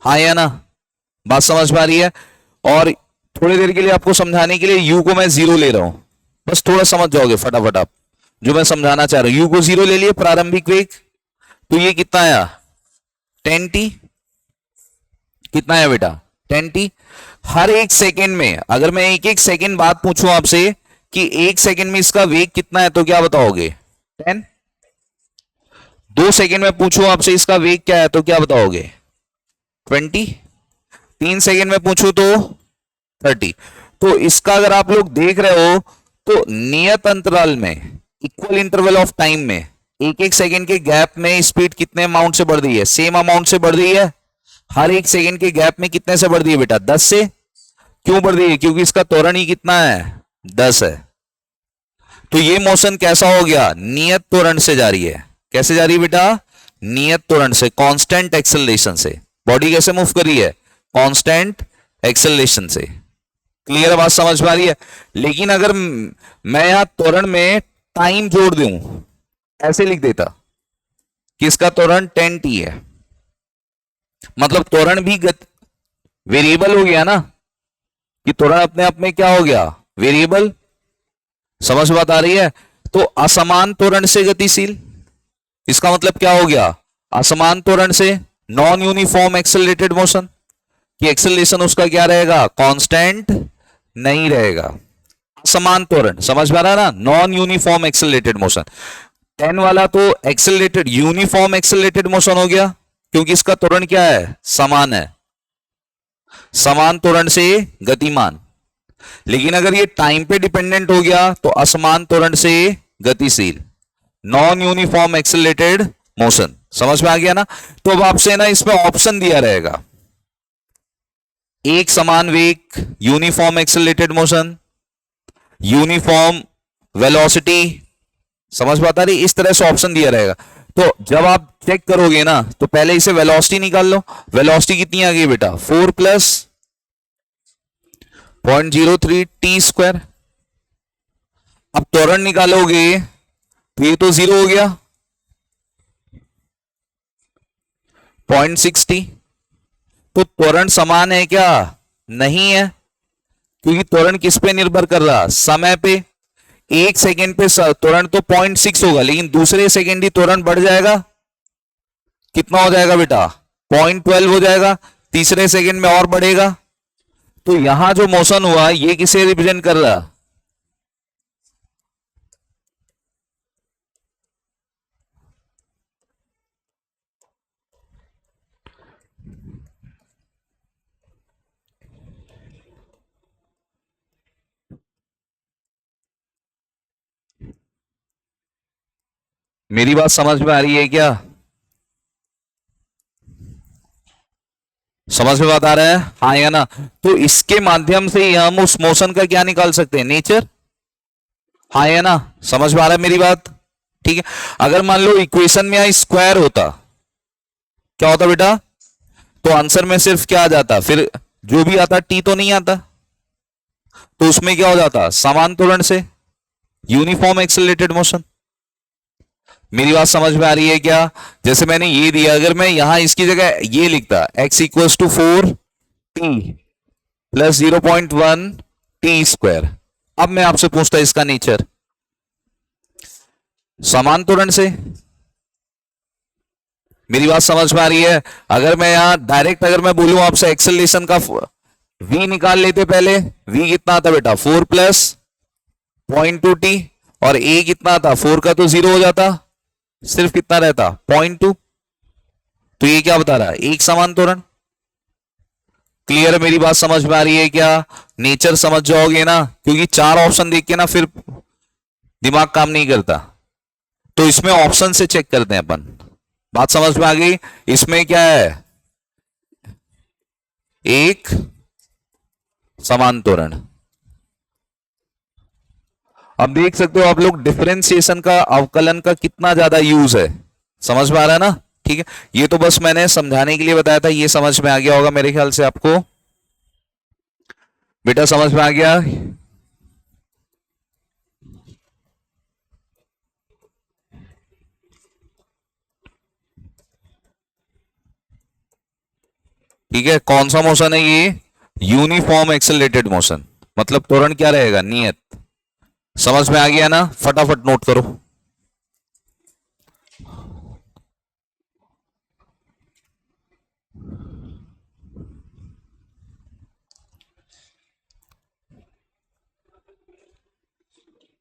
हाँ या ना, बात समझ में आ रही है। और थोड़ी देर के लिए आपको समझाने के लिए यू को मैं 0 ले रहा हूं, बस थोड़ा समझ जाओगे फटाफट आप जो मैं समझाना चाह रहा हूं। यू को 0 ले लिए, प्रारंभिक वेग, तो ये कितना आया, 10t, कितना है बेटा, 10t। हर एक सेकेंड में, अगर मैं एक एक सेकेंड बाद पूछूं आपसे कि एक सेकेंड में इसका वेग कितना है, तो क्या बताओगे, 10। 2 सेकेंड में पूछूं आपसे इसका वेग क्या है, तो क्या बताओगे, 20। 3 सेकेंड में पूछूं तो 30। तो इसका अगर आप लोग देख रहे हो तो नियत अंतराल में, इक्वल इंटरवल ऑफ टाइम में, एक एक सेकेंड के गैप में स्पीड कितने अमाउंट से बढ़ रही है, सेम अमाउंट से बढ़ रही है। हर एक सेकेंड के गैप में कितने से बढ़ रही है बेटा, 10 से। क्यों बढ़ रही है, क्योंकि इसका त्वरण ही कितना है, 10 है। तो ये मोशन कैसा हो गया, नियत त्वरण से जा रही है। कैसे जा रही है बेटा, नियत त्वरण से, कांस्टेंट एक्सेलरेशन से। बॉडी कैसे मूव कर रही है, कांस्टेंट एक्सेलरेशन से। क्लियर बात समझ में आ रही है। लेकिन अगर मैं यहां त्वरण में टाइम जोड़ दूं, ऐसे लिख देता कि इसका त्वरण 10t है, मतलब त्वरण भी वेरिएबल हो गया ना, कि त्वरण अपने आप में क्या हो गया, वेरिएबल। समझ बात आ रही है। तो असमान त्वरण से गतिशील, इसका मतलब क्या हो गया, असमान त्वरण से नॉन यूनिफॉर्म एक्सेलरेटेड मोशन, कि एक्सेलरेशन उसका क्या रहेगा, कांस्टेंट नहीं रहेगा। समान त्वरण, समझ में आ रहा है ना, नॉन यूनिफॉर्म एक्सेलरेटेड मोशन। 10 वाला तो एक्सेलरेटेड, यूनिफॉर्म एक्सेलरेटेड मोशन हो गया, क्योंकि इसका त्वरण क्या है, समान है, समान त्वरण से गतिमान। लेकिन अगर ये टाइम पे डिपेंडेंट हो गया तो असमान त्वरण से गतिशील, नॉन यूनिफॉर्म एक्सेलरेटेड मोशन। समझ में आ गया ना? तो अब आपसे ना इसमें ऑप्शन दिया रहेगा, एक समान वेग uniform accelerated motion, uniform velocity. समझ बात आ रही? इस तरह से ऑप्शन दिया रहेगा। तो जब आप चेक करोगे ना तो पहले इसे वेलोसिटी निकाल लो। वेलोसिटी कितनी आ गई बेटा? 4 प्लस 0.03 टी स्क्वायर। अब त्वरण निकालोगे तो ये तो 0 हो गया, 0.60। तो त्वरण समान है क्या? नहीं है, क्योंकि त्वरण किस पे निर्भर कर रहा? समय पे। एक सेकेंड पे त्वरण तो 0.6 होगा, लेकिन दूसरे सेकेंड ही त्वरण बढ़ जाएगा। कितना हो जाएगा बेटा? 0.12 हो जाएगा। तीसरे सेकेंड में और बढ़ेगा। तो यहां जो मोशन हुआ ये किसे रिप्रेजेंट कर रहा? मेरी बात समझ में आ रही है क्या? समझ में बात आ रहा है? हाँ या ना? तो इसके माध्यम से हम उस मोशन का क्या निकाल सकते हैं? नेचर। हाँ या ना? समझ में आ रहा है मेरी बात? ठीक है। अगर मान लो इक्वेशन में यहां स्क्वायर होता, क्या होता बेटा? तो आंसर में सिर्फ क्या आ जाता? फिर जो भी आता टी तो नहीं आता, तो उसमें क्या हो जाता? समान त्वरण से यूनिफॉर्म एक्सेलरेटेड मोशन। मेरी बात समझ में आ रही है क्या? जैसे मैंने ये दिया, अगर मैं यहां इसकी जगह ये लिखता x equals to 4t plus 0.1 t square, अब मैं आपसे पूछता इसका नेचर समान त्वरण से। मेरी बात समझ में आ रही है? अगर मैं यहां डायरेक्ट अगर मैं बोलूं आपसे एक्सेलरेशन का v निकाल लेते, पहले v कितना आता बेटा? 4 प्लस 0.2t, और a कितना था? 4 का तो 0 हो जाता, सिर्फ कितना रहता? 0.2। तो ये क्या बता रहा है? एक समान त्वरण। क्लियर है? मेरी बात समझ में आ रही है क्या? नेचर समझ जाओगे ना, क्योंकि चार ऑप्शन देख के ना फिर दिमाग काम नहीं करता। तो इसमें ऑप्शन से चेक करते हैं अपन। बात समझ में आ गई? इसमें क्या है? एक समान त्वरण। अब देख सकते हो आप लोग डिफरेंशिएशन का, अवकलन का कितना ज्यादा यूज है। समझ में आ रहा है ना? ठीक है। ये तो बस मैंने समझाने के लिए बताया था, ये समझ में आ गया होगा मेरे ख्याल से आपको। बेटा समझ में आ गया? ठीक है। कौन सा मोशन है ये? Uniform accelerated motion. मतलब त्वरण क्या रहेगा? नियत। समझ में आ गया ना? फटाफट नोट करो।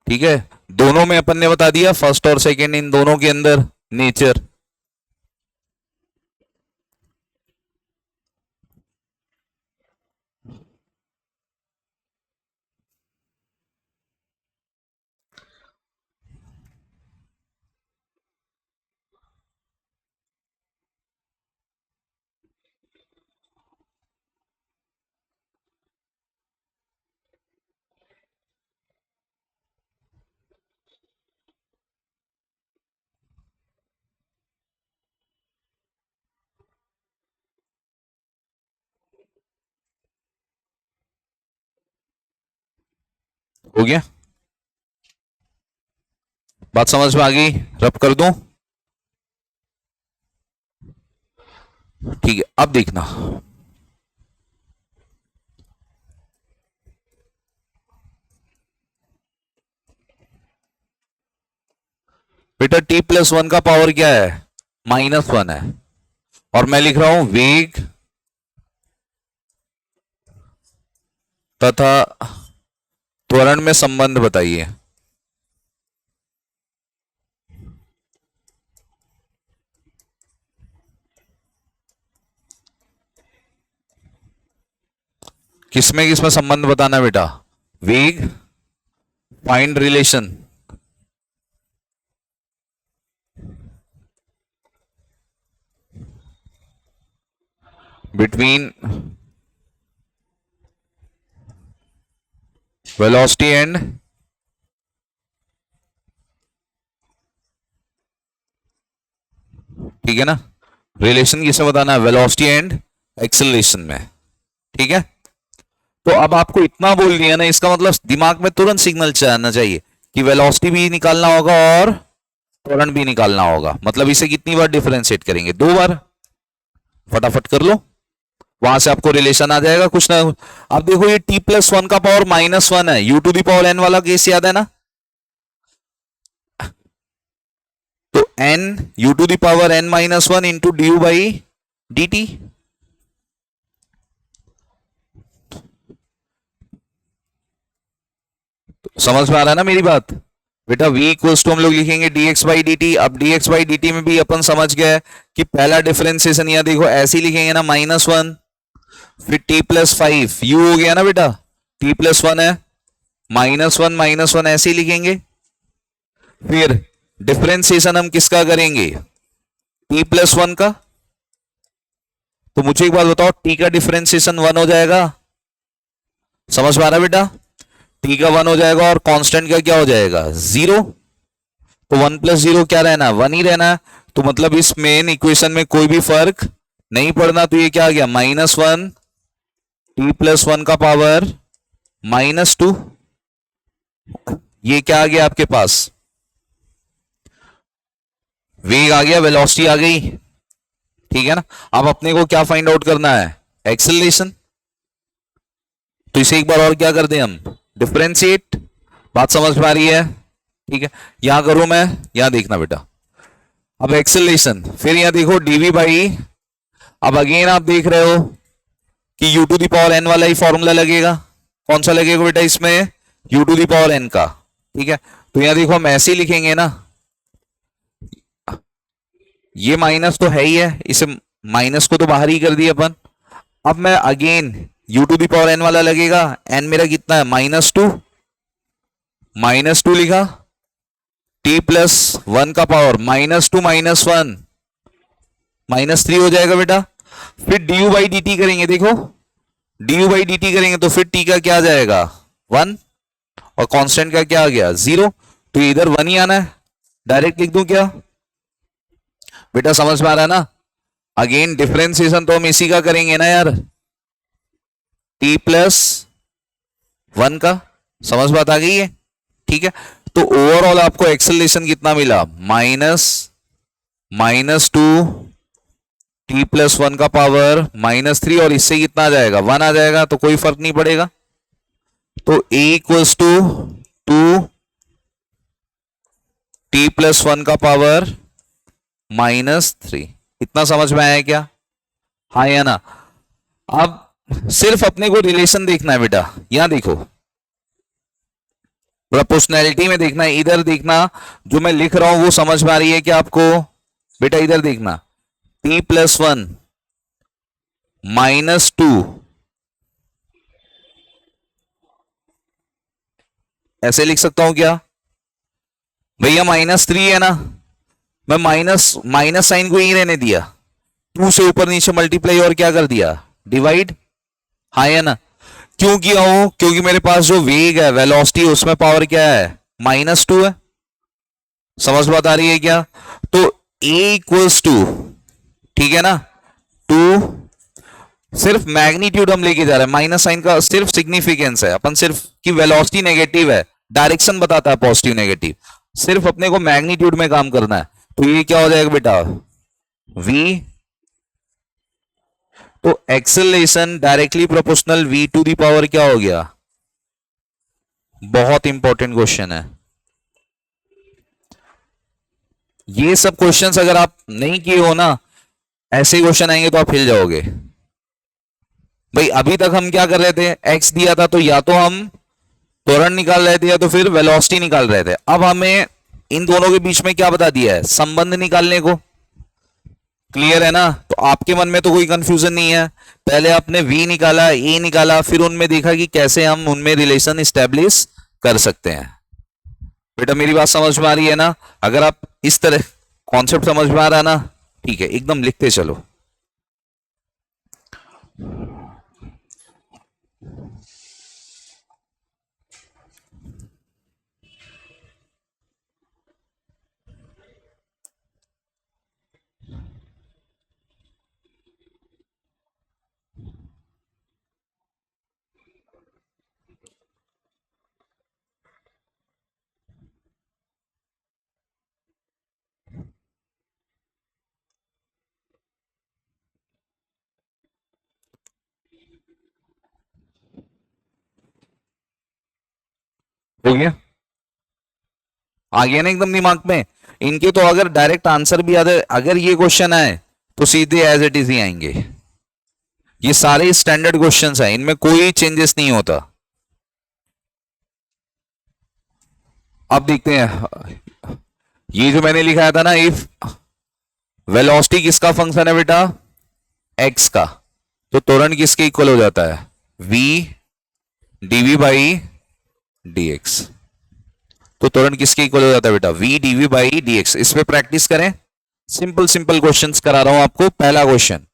ठीक है। दोनों में अपन ने बता दिया, फर्स्ट और सेकंड, इन दोनों के अंदर नेचर। हो गया? बात समझ में आ गई? रब कर दूं? ठीक है। अब देखना, बेटा t प्लस 1 का पावर क्या है? -1 है। और मैं लिख रहा हूं वेग तथा त्वरण में संबंध बताइए। किसमें किसमें संबंध बताना बेटा? वेग, find relation between velocity and ठीक है ना, रिलेशन किसे बताना है, वेलोसिटी एंड एक्सेलरेशन में, ठीक है। तो अब आपको इतना बोल दिया ना, इसका मतलब दिमाग में तुरंत सिग्नल जाना चाहिए कि वेलोसिटी भी निकालना होगा और त्वरण भी निकालना होगा। मतलब इसे कितनी बार डिफरेंशिएट करेंगे, 2 बार। फटाफट कर लो, वहां से आपको रिलेशन आ जाएगा कुछ ना। अब देखो ये t+1 का पावर -1 है, u to the power n वाला केस याद है ना। तो n u to the power n-1 into du by dt। समझ में आ रहा है ना मेरी बात बेटा। v इक्वल्स टू हम लोग लिखेंगे dx बाई dt। अब dx बाई dt में भी अपन समझ गए कि पहला डिफरेंशिएशन यहां देखो ऐसे ही लिखेंगे ना, -1 फिर t+5 u हो गया ना बेटा, t+1 है, -1 ऐसे ही लिखेंगे। फिर डिफरेंशिएशन हम किसका करेंगे, t+1 का। तो मुझे एक बात बताओ, t का डिफरेंशिएशन 1 हो जाएगा, समझ में आ रहा है बेटा। t का 1 हो जाएगा और कांस्टेंट का क्या हो जाएगा, 0। तो 1 + 0 क्या रहना, 1 ही रहना। तो मतलब इस मेन इक्वेशन में कोई भी फर्क नहीं पड़ना। तो ये क्या आ गया, -1 t+1 का पावर -2। ये क्या आ गया आपके पास, वेग आ गया, वेलोसिटी आ गई, ठीक है ना। अब अपने को क्या फाइंड आउट करना है, एक्सेलरेशन। तो इसे एक बार और क्या कर दें हम, डिफरेंशिएट। बात समझ में आ रही है, ठीक है। यहां करूं मैं, यहां देखना बेटा। अब एक्सेलरेशन, फिर यहां देखो dv बाई, अब अगेन आप देख रहे हो कि u to the power n वाला ही फॉर्मूला लगेगा। कौन सा लगेगा बेटा इसमें, u to the power n का, ठीक है। तो यहां देखो हम ऐसे ही लिखेंगे ना, ये माइनस तो है ही है, इसे माइनस को तो बाहर ही कर दिया अपन। अब मैं again u to the power n वाला लगेगा, n मेरा कितना है, -2 लिखा, t+1 का पावर -2 -1 -3 हो जाएगा बेटा। फिर du बाई dt करेंगे, देखो du बाई dt करेंगे तो फिर t का क्या आ जाएगा, 1, और कांस्टेंट का क्या आ गया, 0। तो इधर 1 ही आना है, डायरेक्ट लिख दूं क्या बेटा, समझ में आ रहा है ना। अगेन डिफरेंशिएशन तो हम इसी का करेंगे ना यार, t+1 का, समझ बात आ गई है, ठीक है। तो ओवरऑल आपको एक्सेलरेशन कितना मिला, -2 t+1 का पावर -3, और इससे कितना आ जाएगा, 1 आ जाएगा, तो कोई फर्क नहीं पड़ेगा। तो a इक्वल्स टू 2 t+1 का पावर -3। इतना समझ में आया क्या, हाँ या ना। अब सिर्फ अपने को रिलेशन देखना है बेटा, यहां देखो प्रोपोर्शनैलिटी में देखना है, इधर देखना, जो मैं लिख रहा हूं वो समझ में आ रही है क्या आपको बेटा, इधर देखना, t+1 -2 ऐसे लिख सकता हूं क्या भैया, -3 है ना, मैं माइनस साइन को ही रहने दिया, 2 से ऊपर नीचे मल्टीप्लाई और क्या कर दिया, डिवाइड, हाँ या ना। क्यों किया हूं, क्योंकि मेरे पास जो वेग है, वेलोसिटी, उसमें पावर क्या है, -2 है। समझ बात आ रही है क्या। तो a इक्वल्स टू, ठीक है ना, 2, सिर्फ मैग्नीट्यूड हम लेके जा रहे हैं, माइनस साइन का सिर्फ सिग्निफिकेंस है, अपन सिर्फ कि वेलोसिटी नेगेटिव है, डायरेक्शन बताता है पॉजिटिव नेगेटिव, सिर्फ अपने को मैग्नीट्यूड में काम करना है। तो ये क्या हो जाएगा बेटा, v, तो acceleration directly proportional v to the power क्या हो गया, बहुत इंपॉर्टेंट क्वेश्चन है। ये सब क्वेश्चंस अगर आप नहीं किए हो ना, ऐसे क्वेश्चन आएंगे तो आप हिल जाओगे भाई। अभी तक हम क्या कर रहे थे, x दिया था तो या तो हम त्वरण निकाल रहे थे या तो फिर वेलोसिटी निकाल रहे थे। अब हमें इन दोनों के बीच में क्या बता दिया है, संबंध निकालने को। क्लियर है ना? तो आपके मन में तो कोई कंफ्यूजन नहीं है। पहले आपने वी निकाला, ए निकाला, फिर उनमें देखा कि कैसे हम उनमें रिलेशन स्टेब्लिश कर सकते हैं। बेटा मेरी बात समझ में आ रही है ना? अगर आप इस तरह कॉन्सेप्ट समझ में आ रहा है ना, ठीक है, एकदम लिखते चलो। हो गया? आ गया ना एकदम दिमाग में? इनके तो अगर डायरेक्ट आंसर भी आते, अगर ये क्वेश्चन आए तो सीधे एज इट इज ही आएंगे। ये सारे स्टैंडर्ड क्वेश्चंस हैं, इनमें कोई चेंजेस नहीं होता। अब देखते हैं ये जो मैंने लिखाया था ना, इफ वेलोसिटी किसका फंक्शन है बेटा? एक्स का, तो त्वरण किसके इक्वल हो जाता है? v dv by dx। तो त्वरण किसके इक्वल हो जाता है बेटा? v dv by dx। इस पे प्रैक्टिस करें। सिंपल सिंपल क्वेश्चंस करा रहा हूं आपको। पहला क्वेश्चन,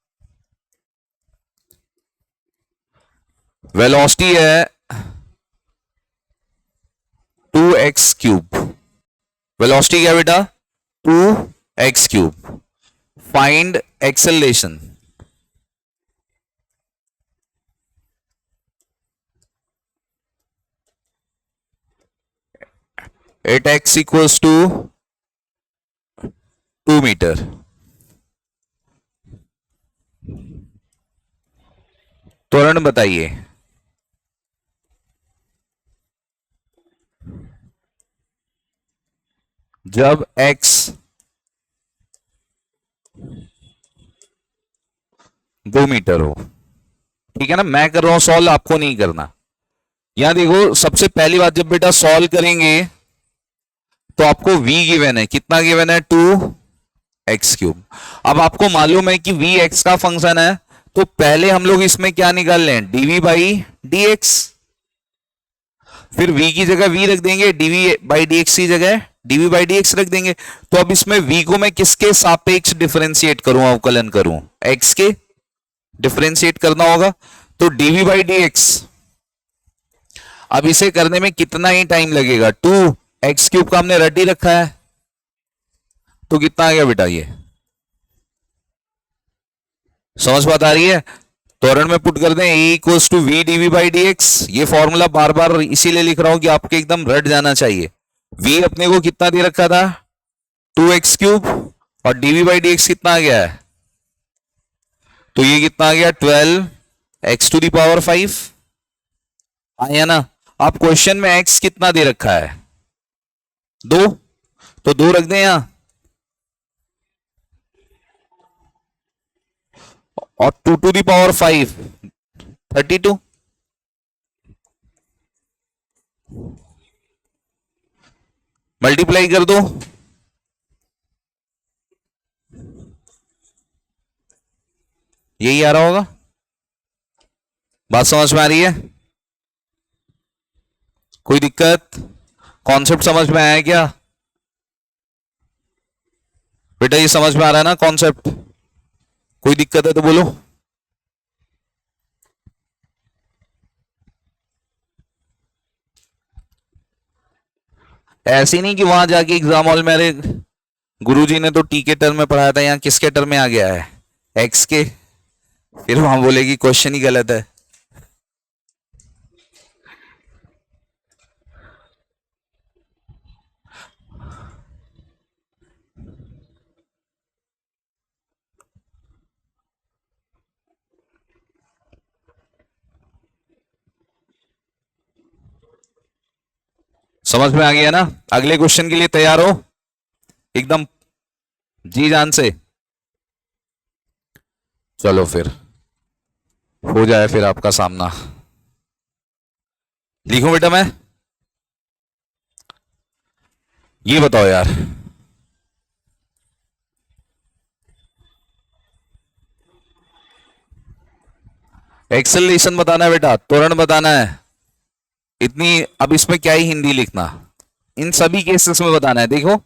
वेलोसिटी है 2x³ वेलोसिटी क्या बेटा? 2x³। Find acceleration. At x equals to 2 metre. त्वरण बताइए। जब x 2 मीटर हो। ठीक है ना? मैं कर रहा हूं सॉल्व, आपको नहीं करना। यहां देखो, सबसे पहली बात, जब बेटा सॉल्व करेंगे तो आपको v गिवन है। कितना गिवन है? 2x³। अब आपको मालूम है कि v x का फंक्शन है, तो पहले हम लोग इसमें क्या निकाल लें? dv by dx। फिर v की जगह v रख देंगे, dv बाई dx की जगह dv बाई dx रख देंगे। तो अब इसमें v को मैं किसके सापेक्ष डिफरेंशिएट करूं, अवकलन करूं? x के डिफरेंशिएट करना होगा। तो dv बाई dx, अब इसे करने में कितना ही टाइम लगेगा? 2x³ का हमने रट ही रखा है, तो कितना आ गया बेटा? ये समझ बात आ रही है? त्वरण में पुट कर दें a equals to v dv by dx। ये फॉर्मूला बार बार इसीलिए लिख रहा हूं कि आपके एकदम रट जाना चाहिए। v अपने को कितना दे रखा था? 2x³ और dv बाई dx कितना आ गया है? तो ये कितना आ गया? 12x⁵ आया ना? आप क्वेश्चन में x कितना दे रखा है? 2, तो 2 रख दें यहां, और 2⁵ 32। मल्टीप्लाई कर दो, यही आ रहा होगा। बात समझ में आ रही है? कोई दिक्कत? कॉन्सेप्ट समझ में आया क्या बेटा? ये समझ में आ रहा है ना कॉन्सेप्ट? कोई दिक्कत है तो बोलो। ऐसे नहीं कि वहां जाके एग्जाम हॉल में, अरे गुरुजी ने तो टी के टर्म में पढ़ाया था, यहाँ किसके टर्म में आ गया है? एक्स के। फिर वहां बोलेगी क्वेश्चन ही गलत है। समझ में आ गया ना? अगले क्वेश्चन के लिए तैयार हो एकदम जी जान से? चलो फिर हो जाए फिर आपका सामना। लिखूं बेटा मैं? ये बताओ यार, एक्सेलरेशन बताना है बेटा, त्वरण बताना है। इतनी अब इसमें क्या ही हिंदी लिखना, इन सभी केसेस में बताना है। देखो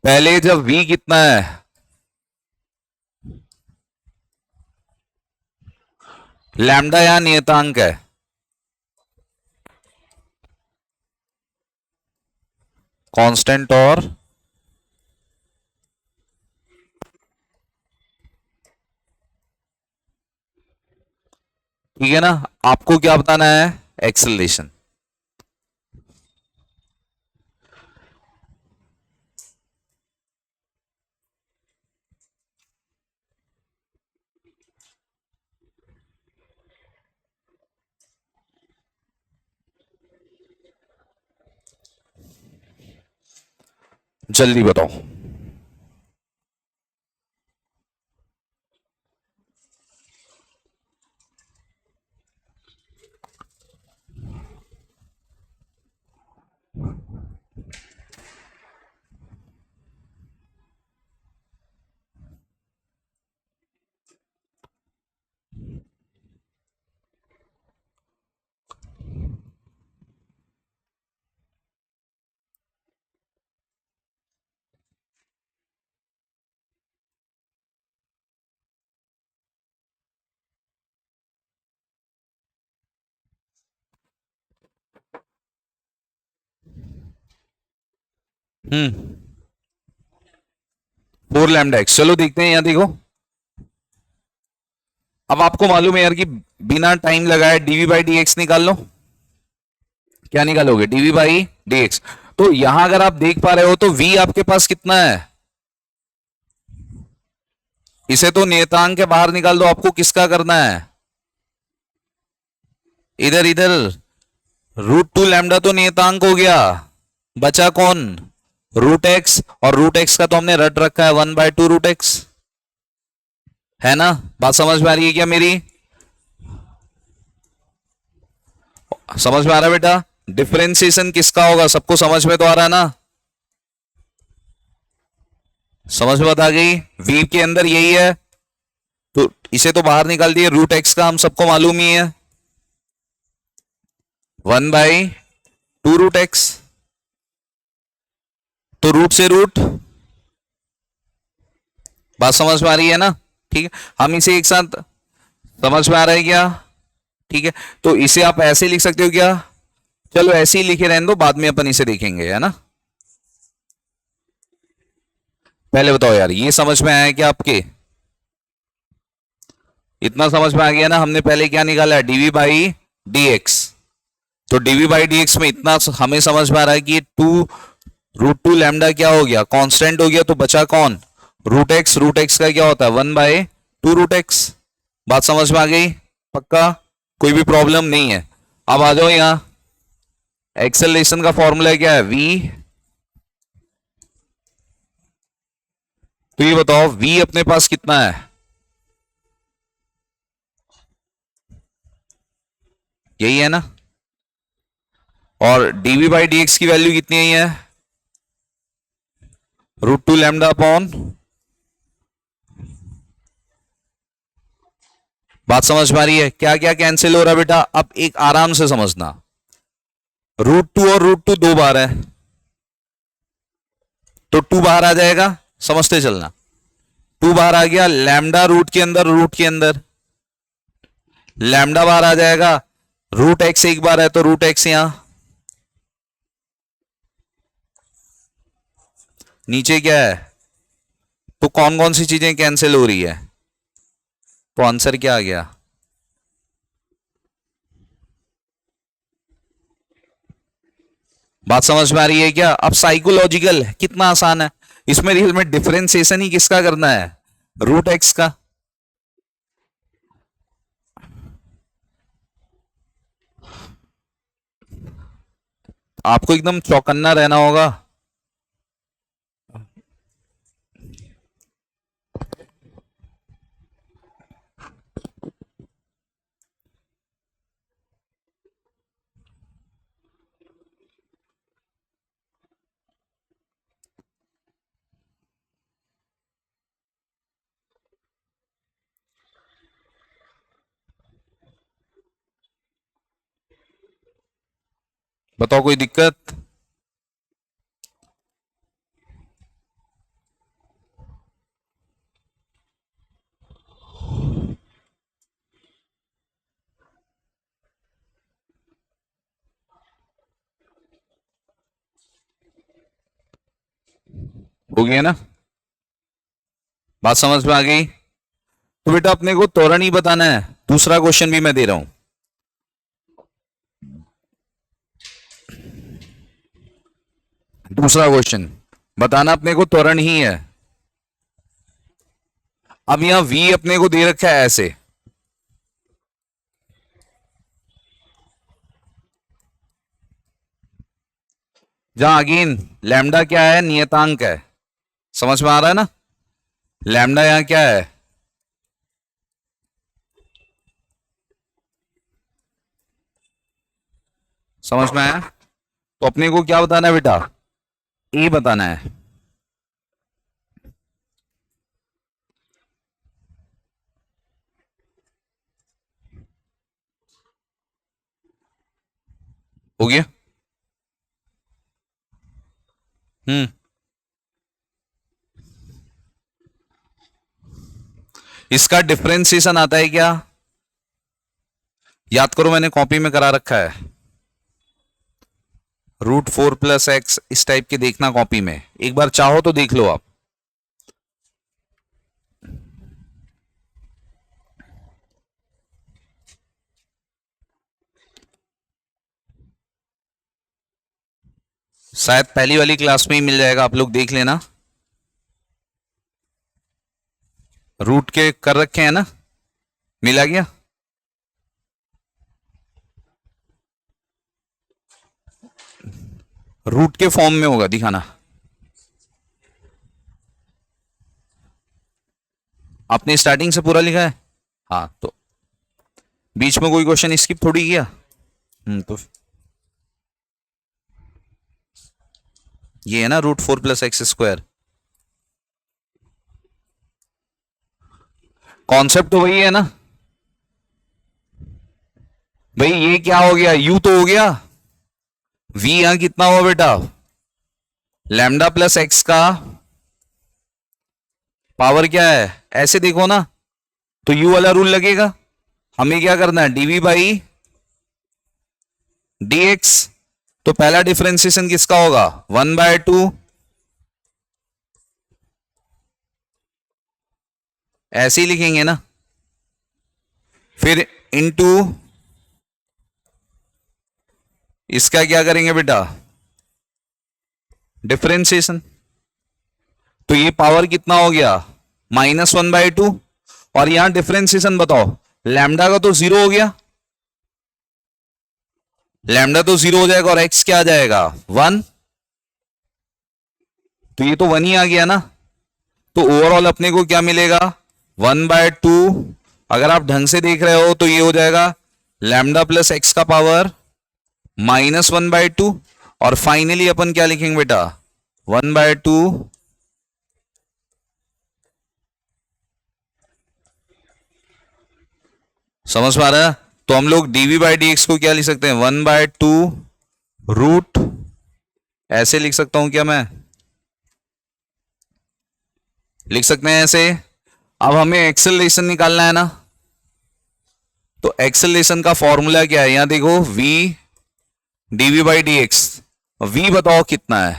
पहले जब v कितना है, लैम्डा या नियतांक है, कांस्टेंट और ठीक है ना, आपको क्या बताना है, एक्सेलरेशन। जल्दी बताओ। हम्म, 4 लैम्डा एक्स, चलो देखते हैं, यहां देखो। अब आपको मालूम है यार कि बिना टाइम लगाए डीवी बाई डी एक्स निकाल लो। क्या निकालोगे, डीवी बाई डी एक्स। तो यहां अगर आप देख पा रहे हो तो v आपके पास कितना है, इसे तो नियतांक के बाहर निकाल दो, आपको किसका करना है, इधर इधर, √2 लैम्डा तो नियतांक हो गया, बचा कौन, रूट एक्स, और रूट एक्स का तो हमने रट रखा है 1/2 √x, है ना। बात समझ में आ रही है क्या मेरी, समझ में आ रहा है बेटा, डिफरेंशिएशन किसका होगा, सबको समझ में तो आ रहा है ना, समझ में आ गई, v के अंदर यही है, तो इसे तो बाहर निकाल दिए, रूट एक्स का हम सबको मालूम ही है 1/2 √x, तो रूट से रूट, बात समझ में आ रही है ना, ठीक है, हम इसे एक साथ, समझ में आ रहा है क्या, ठीक है, तो इसे आप ऐसे लिख सकते हो क्या, चलो ऐसे ही लिखे रहने दो, बाद में अपन इसे देखेंगे, है ना। पहले बताओ यार, ये समझ में आया क्या आपके, इतना समझ में आ गया ना, हमने पहले क्या निकाला है, डीवी बाई डी एक्स, तो डीवी बाई डी एक्स में इतना हमें समझ में आ रहा है कि 2 √2 लैम्डा क्या हो गया, कांस्टेंट हो गया, तो बचा कौन, रूट एक्स का क्या होता है 1/2 √x। बात समझ में आ गई, पक्का, कोई भी प्रॉब्लम नहीं है। अब आ जाओ यहां, एक्सेलरेशन का फॉर्मूला क्या है, v, तो ये बताओ v अपने पास कितना है, यही है ना, और डीवी बाई डी एक्स की वैल्यू कितनी है, √2 लैम्डा अपॉन, बात समझ में आ रही है, क्या क्या कैंसिल हो रहा है बेटा, अब एक आराम से समझना, √2 और √2 दो बार है, तो 2 बाहर आ जाएगा, समझते चलना, 2 बाहर आ गया, लैम्डा रूट के अंदर लैम्डा बाहर आ जाएगा, रूट एक्स एक बार है तो रूट एक्स यहां नीचे क्या है, तो कौन कौन सी चीजें कैंसिल हो रही है, तो आंसर क्या आ गया, बात समझ में आ रही है क्या, अब साइकोलॉजिकल कितना आसान है, इसमें रियल में डिफरेंशिएशन ही किसका करना है, रूट एक्स का, आपको एकदम चौकन्ना रहना होगा। बताओ कोई दिक्कत? हो गया ना? बात समझ में आ गई? तो बेटा अपने को त्वरण ही बताना है। दूसरा क्वेश्चन भी मैं दे रहा हूं। दूसरा क्वेश्चन बताना अपने को त्वरण ही है। अब यहां v अपने को दे रखा है ऐसे, जहां अगेन लैम्डा क्या है, नियतांक है। समझ में आ रहा है ना? लैम्डा यहां क्या है? समझ में आया? तो अपने को क्या बताना है बेटा? ए बताना है। हो गया? इसका डिफरेंशिएशन आता है क्या? याद करो, मैंने कॉपी में करा रखा है। √4 + x इस टाइप के देखना कॉपी में, एक बार चाहो तो देख लो आप। शायद पहली वाली क्लास में ही मिल जाएगा, आप लोग देख लेना। रूट के कर रखे हैं ना? मिला गया? रूट के फॉर्म में होगा, दिखाना। आपने स्टार्टिंग से पूरा लिखा है? हाँ, तो बीच में कोई क्वेश्चन स्किप थोड़ी किया। तो ये है ना √4 + x²। कॉन्सेप्ट तो वही है ना भाई। ये क्या हो गया? u तो हो गया। v यहां कितना हुआ बेटा? लैम्डा प्लस एक्स का पावर क्या है? ऐसे देखो ना, तो u वाला रूल लगेगा। हमें क्या करना है? dv/dx। तो पहला डिफरेंशिएशन किसका होगा? 1/2। ऐसे ही लिखेंगे ना। फिर इनटू इसका क्या करेंगे बेटा? डिफरेंशिएशन। तो ये पावर कितना हो गया? -1/2। और यहां डिफरेंशिएशन बताओ, लैम्डा का तो 0 हो गया। लैम्डा तो 0 हो जाएगा और x क्या आ जाएगा? 1। तो ये तो 1 ही आ गया ना। तो ओवरऑल अपने को क्या मिलेगा? 1/2। अगर आप ढंग से देख रहे हो तो ये हो जाएगा लैम्डा प्लस एक्स का पावर -1/2। और फाइनली अपन क्या लिखेंगे बेटा? 1/2 समझ पा रहा है? तो हम लोग dv/dx को क्या लिख सकते हैं? 1/2 रूट, ऐसे लिख सकता हूं क्या मैं? लिख सकते हैं ऐसे। अब हमें एक्सेलरेशन निकालना है ना, तो एक्सेलरेशन का फॉर्मूला क्या है? यहां देखो, v dv/dx। v बताओ कितना है?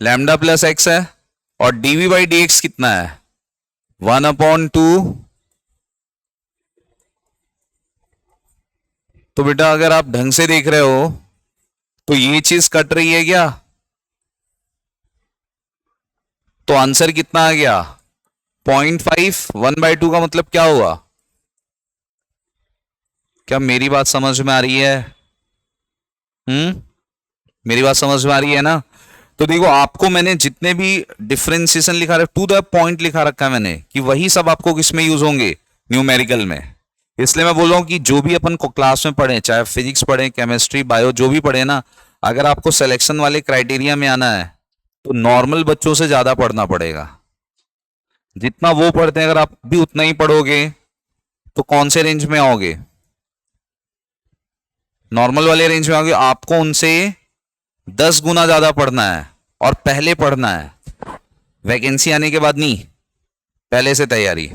लैम्डा प्लस एक्स है। और dv/dx कितना है? 1/2। तो बेटा अगर आप ढंग से देख रहे हो तो ये चीज कट रही है क्या? तो आंसर कितना आ गया? 0.5। 1/2 का मतलब क्या हुआ? क्या मेरी बात समझ में आ रही है? मेरी बात समझ में आ रही है ना? तो देखो, आपको मैंने जितने भी डिफरेंशिएशन लिखा रखा, टू द पॉइंट लिखा रखा है मैंने, कि वही सब आपको किसमें यूज होंगे? न्यूमेरिकल में। इसलिए मैं बोल रहा हूं कि जो भी अपन को क्लास में पढ़े, चाहे फिजिक्स पढ़े, केमिस्ट्री, बायो, जो भी पढ़े ना, अगर आपको सिलेक्शन वाले क्राइटेरिया में आना है तो नॉर्मल बच्चों से ज्यादा पढ़ना पड़ेगा। जितना वो पढ़ते हैं अगर आप भी उतना ही पढ़ोगे तो कौन से रेंज में आओगे? नॉर्मल वाले रेंज में आओगे आपको उनसे 10 गुना ज्यादा पढ़ना है और पहले पढ़ना है, वैकेंसी आने के बाद नहीं, पहले से तैयारी।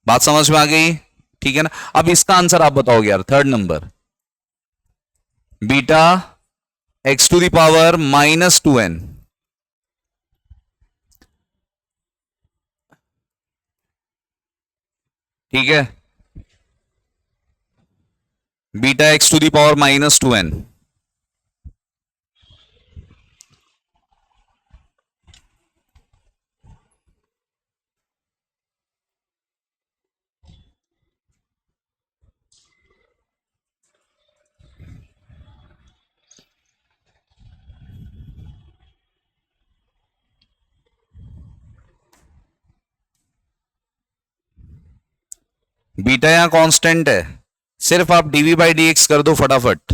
बात समझ में आ गई? ठीक है ना। अब इसका आंसर आप बताओगे यार, third number, beta x to the power -2n। ठीक है, beta x to the power -2n। Beta यहां कांस्टेंट है, सिर्फ आप डीवी बाई डी एक्स कर दो फटाफट।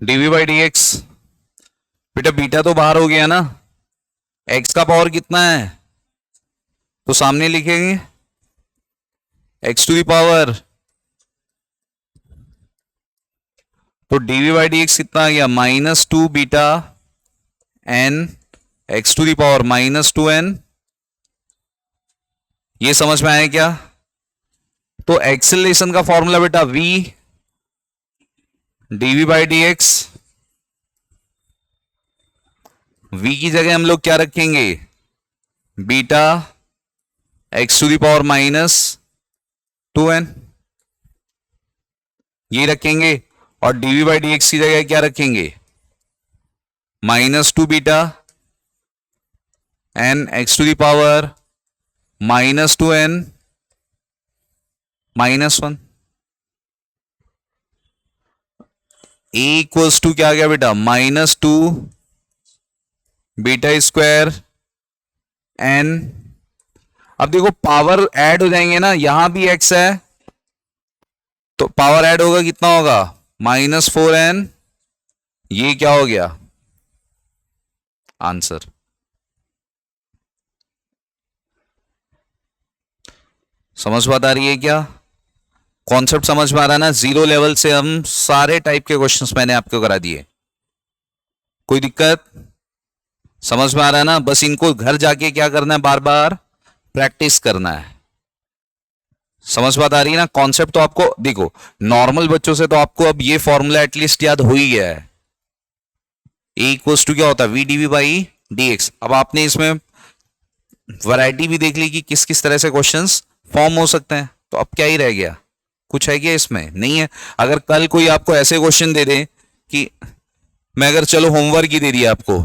डीवी बाई डी एक्स, बेटा बीटा तो बाहर हो गया ना, एक्स का पावर कितना है तो सामने लिखेंगे एक्स टू द पावर, तो डीवी बाई डी एक्स कितना आ गया -2 beta n x to the power -2n। ये समझ में आया क्या? तो एक्सेलरेशन का फॉर्मूला बेटा v dv by d x, v की जगह हम लोग क्या रखेंगे, beta x to the power -2n, ये रखेंगे। और डीवी बाई डी एक्स की जगह क्या रखेंगे, -2 beta n x to the power -2n -1। A equals to क्या आ गया बेटा, -2 बीटा स्क्वायर एन। अब देखो पावर ऐड हो जाएंगे ना, यहां भी x है तो पावर ऐड होगा, कितना होगा -4n। ये क्या हो गया आंसर। समझ बात आ रही है क्या? कॉन्सेप्ट समझ में आ रहा है ना? जीरो लेवल से हम सारे टाइप के क्वेश्चंस मैंने आपको करा दिए, कोई दिक्कत? समझ में आ रहा है ना? बस इनको घर जाके क्या करना है, बार बार प्रैक्टिस करना है। समझ बात आ रही है ना? कॉन्सेप्ट तो आपको देखो, नॉर्मल बच्चों से तो आपको अब ये फॉर्मूला एटलीस्ट याद हो ही गया है। ए इक्वल्स टू क्या होता है, v dv by d x. अब आपने इसमें वैरायटी भी देख ली कि किस किस तरह से क्वेश्चंस फॉर्म हो सकते हैं, तो अब क्या ही रह गया, कुछ है क्या इसमें? नहीं है। अगर कल कोई आपको ऐसे क्वेश्चन दे दे कि मैं अगर चलो होमवर्क ही दे दिया आपको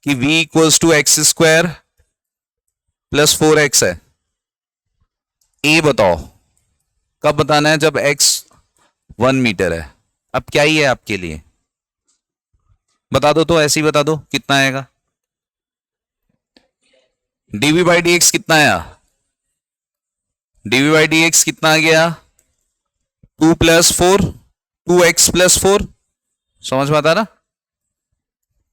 कि v equals to x square plus 4x है, ए बताओ कब बताना है, जब x 1 मीटर है। अब क्या ही है आपके लिए, बता दो तो, ऐसे ही बता दो कितना आएगा। डीवी बाई डी एक्स कितना आया, डीवी बाई डी एक्स कितना आ गया, 2 + 4 2x + 4। समझ में आता है ना,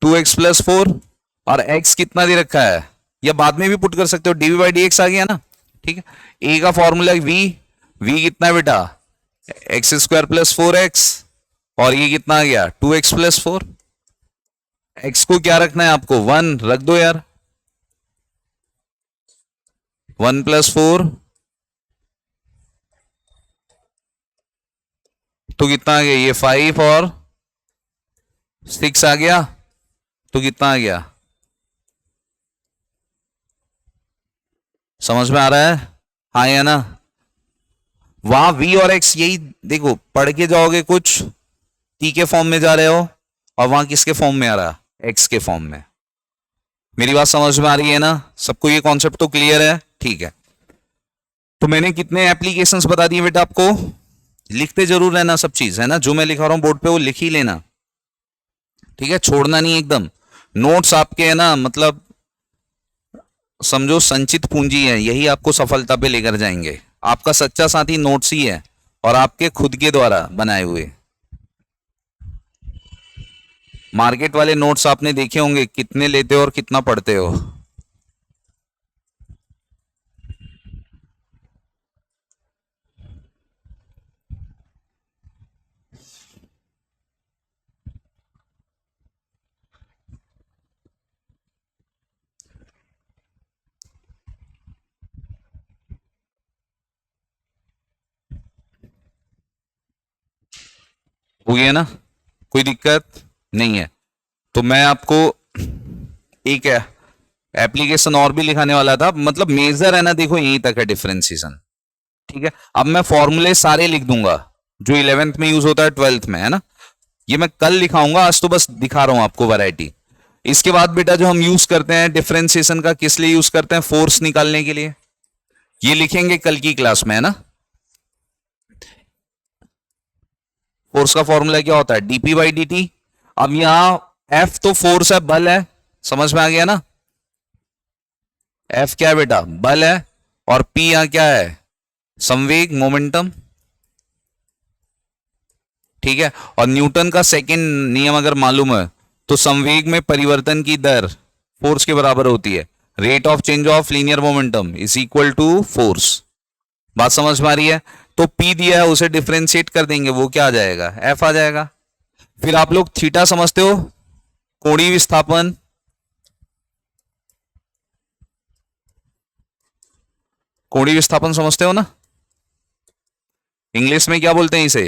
2x + 4 और x कितना दे रखा है, या बाद में भी पुट कर सकते हो, डीवी बाई डी एक्स आ गया ना। ठीक है, ए का फॉर्मूला v कितना है बेटा, x² + 4x, और ये कितना आ गया 2x + 4। x को क्या रखना है आपको, 1 रख दो यार, 1 + 4 तो कितना आ गया, ये 5 और 6 आ गया, तो कितना आ गया, समझ में आ रहा है? हाँ या ना? वहां v और x यही देखो, पढ़ के जाओगे कुछ t के फॉर्म में जा रहे हो, और वहां किसके फॉर्म में आ रहा, x के फॉर्म में। मेरी बात समझ में आ रही है ना? सबको ये कॉन्सेप्ट तो क्लियर है? ठीक है, तो मैंने कितने एप्लीकेशंस बता दिए बेटा आपको, लिखते जरूर रहना सब चीज, है ना? जो मैं लिखा रहा हूं बोर्ड पे वो लिख ही लेना, ठीक है? छोड़ना नहीं एकदम। नोट्स आपके है ना, मतलब समझो संचित पूंजी है, यही आपको सफलता पे लेकर जाएंगे। आपका सच्चा साथी नोट्स ही है, और आपके खुद के द्वारा बनाए हुए। मार्केट वाले नोट्स आपने देखे होंगे, कितने लेते हो और कितना पढ़ते हो? हो गया ना, कोई दिक्कत नहीं है। तो मैं आपको एक एप्लीकेशन और भी लिखाने वाला था, मतलब मेजर है ना, देखो यहीं तक है डिफरेंशिएशन। ठीक है, अब मैं फॉर्मूले सारे लिख दूंगा जो 11th में यूज होता है, 12th में, है ना। ये मैं कल लिखाऊंगा, आज तो बस दिखा रहा हूं आपको वैरायटी। इसके बाद बेटा जो हम यूज करते हैं डिफरेंशिएशन का, किस लिए यूज करते हैं? फोर्स निकालने के लिए। ये लिखेंगे कल की क्लास में, है ना। फोर्स का फॉर्मूला क्या होता है? DP by D T. अब यहां एफ तो फोर्स है, बल है, समझ में आ गया ना। एफ क्या है बेटा? बल है। और पी यहां क्या है? संवेग, मोमेंटम। ठीक है, और न्यूटन का सेकंड नियम अगर मालूम है तो संवेग में परिवर्तन की दर फोर्स के बराबर होती है। Rate of change of linear momentum is equal to force. बात समझ में आ रही है? तो P दिया है, उसे डिफरेंशिएट कर देंगे, वो क्या आ जाएगा? F आ जाएगा। फिर आप लोग थीटा समझते हो, कोणीय विस्थापन। कोणीय विस्थापन समझते हो ना? इंग्लिश में क्या बोलते हैं इसे?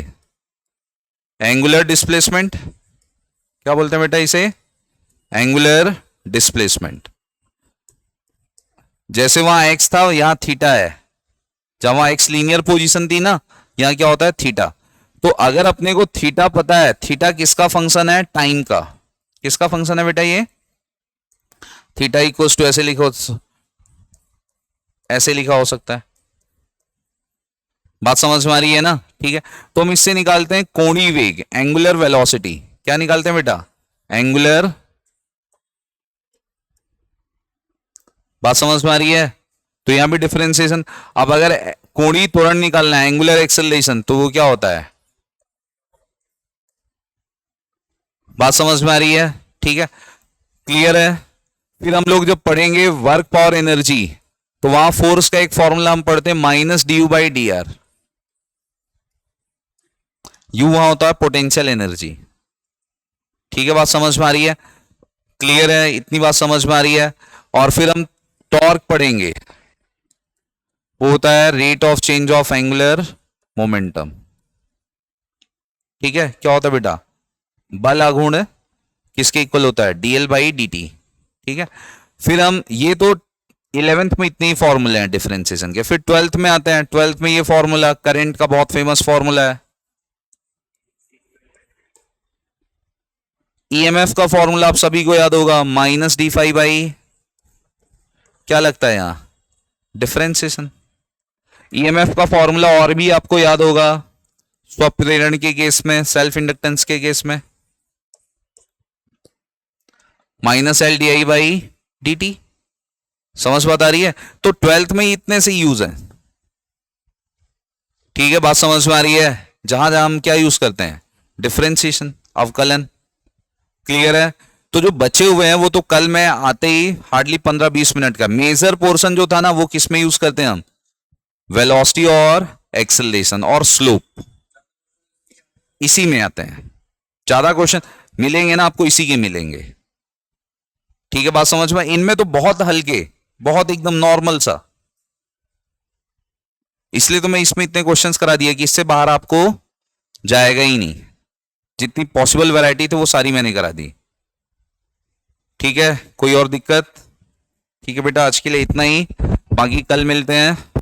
Angular displacement. क्या बोलते हैं बेटा इसे? Angular displacement. जैसे वहां x था, यहां थीटा है। जब वहां x लीनियर पोजीशन थी ना, यहां क्या होता है? थीटा। तो अगर अपने को थीटा पता है, थीटा किसका फंक्शन है? टाइम का। किसका फंक्शन है बेटा ये? थीटा इक्वल्स टू ऐसे लिखो, ऐसे लिखा हो सकता है। बात समझ में आ रही है ना? ठीक है, तो हम इससे निकालते हैं कोणीय वेग, एंगुलर वेलोसिटी। क्या निकालते हैं बेटा? एंगुलर। बात समझ में आ रही है? तो यहां भी डिफरेंशिएशन। अब अगर कोणीय त्वरण निकालना है, एंगुलर एक्सेलरेशन, तो वो क्या होता है? बात समझ में आ रही है? ठीक है, क्लियर है। फिर हम लोग जब पढ़ेंगे वर्क पावर एनर्जी, तो वहां फोर्स का एक फॉर्मूला हम पढ़ते हैं, minus D you by D R. You वहां होता है पोटेंशियल एनर्जी। ठीक है, बात समझ में आ रही है? क्लियर है? इतनी बात समझ में आ रही है? और फिर हम टॉर्क पढ़ेंगे, वो होता है rate of change of angular momentum. ठीक है, क्या होता है बेटा? बल आघूर्ण किसके इक्वल होता है? DL by D t. ठीक है, फिर हम ये तो 11th में इतने ही फॉर्मूले हैं डिफरेंशिएशन के। फिर 12th में आते हैं। 12th में ये फॉर्मूला करंट का बहुत फेमस फॉर्मूला है। ईएमएफ का फॉर्मूला आप सभी को याद होगा, माइनस डी फाई बाई, क्या लगता है यहां? डिफरेंशिएशन। ईएमएफ का फॉर्मूला और भी आपको याद होगा, स्वप्रेरण के केस में, सेल्फ इंडक्टेंस के केस में, minus L D I by D T. समझ बात आ रही है? तो 12th में इतने से यूज है। ठीक है, बात समझ में आ रही है? जहां जहां हम क्या यूज करते हैं? डिफरेंशिएशन, अवकलन। क्लियर है? तो जो बचे हुए हैं वो तो कल मैं आते ही हार्डली 15-20 मिनट का मेजर पोर्शन जो था ना, वो किस में यूज करते हैं हम? वेलोसिटी और एक्सेलरेशन और स्लोप, इसी में आते हैं। ज्यादा क्वेश्चन मिलेंगे ना आपको, इसी के मिलेंगे। ठीक है, बात समझ में? इनमें तो बहुत हल्के, बहुत एकदम नॉर्मल सा, इसलिए तो मैं इसमें इतने क्वेश्चंस करा दिए कि इससे बाहर आपको जाएगा ही नहीं। जितनी पॉसिबल वैरायटी थी वो सारी मैंने करा दी। ठीक है, कोई और दिक्कत? ठीक है बेटा, आज के लिए इतना ही, बाकी कल मिलते हैं।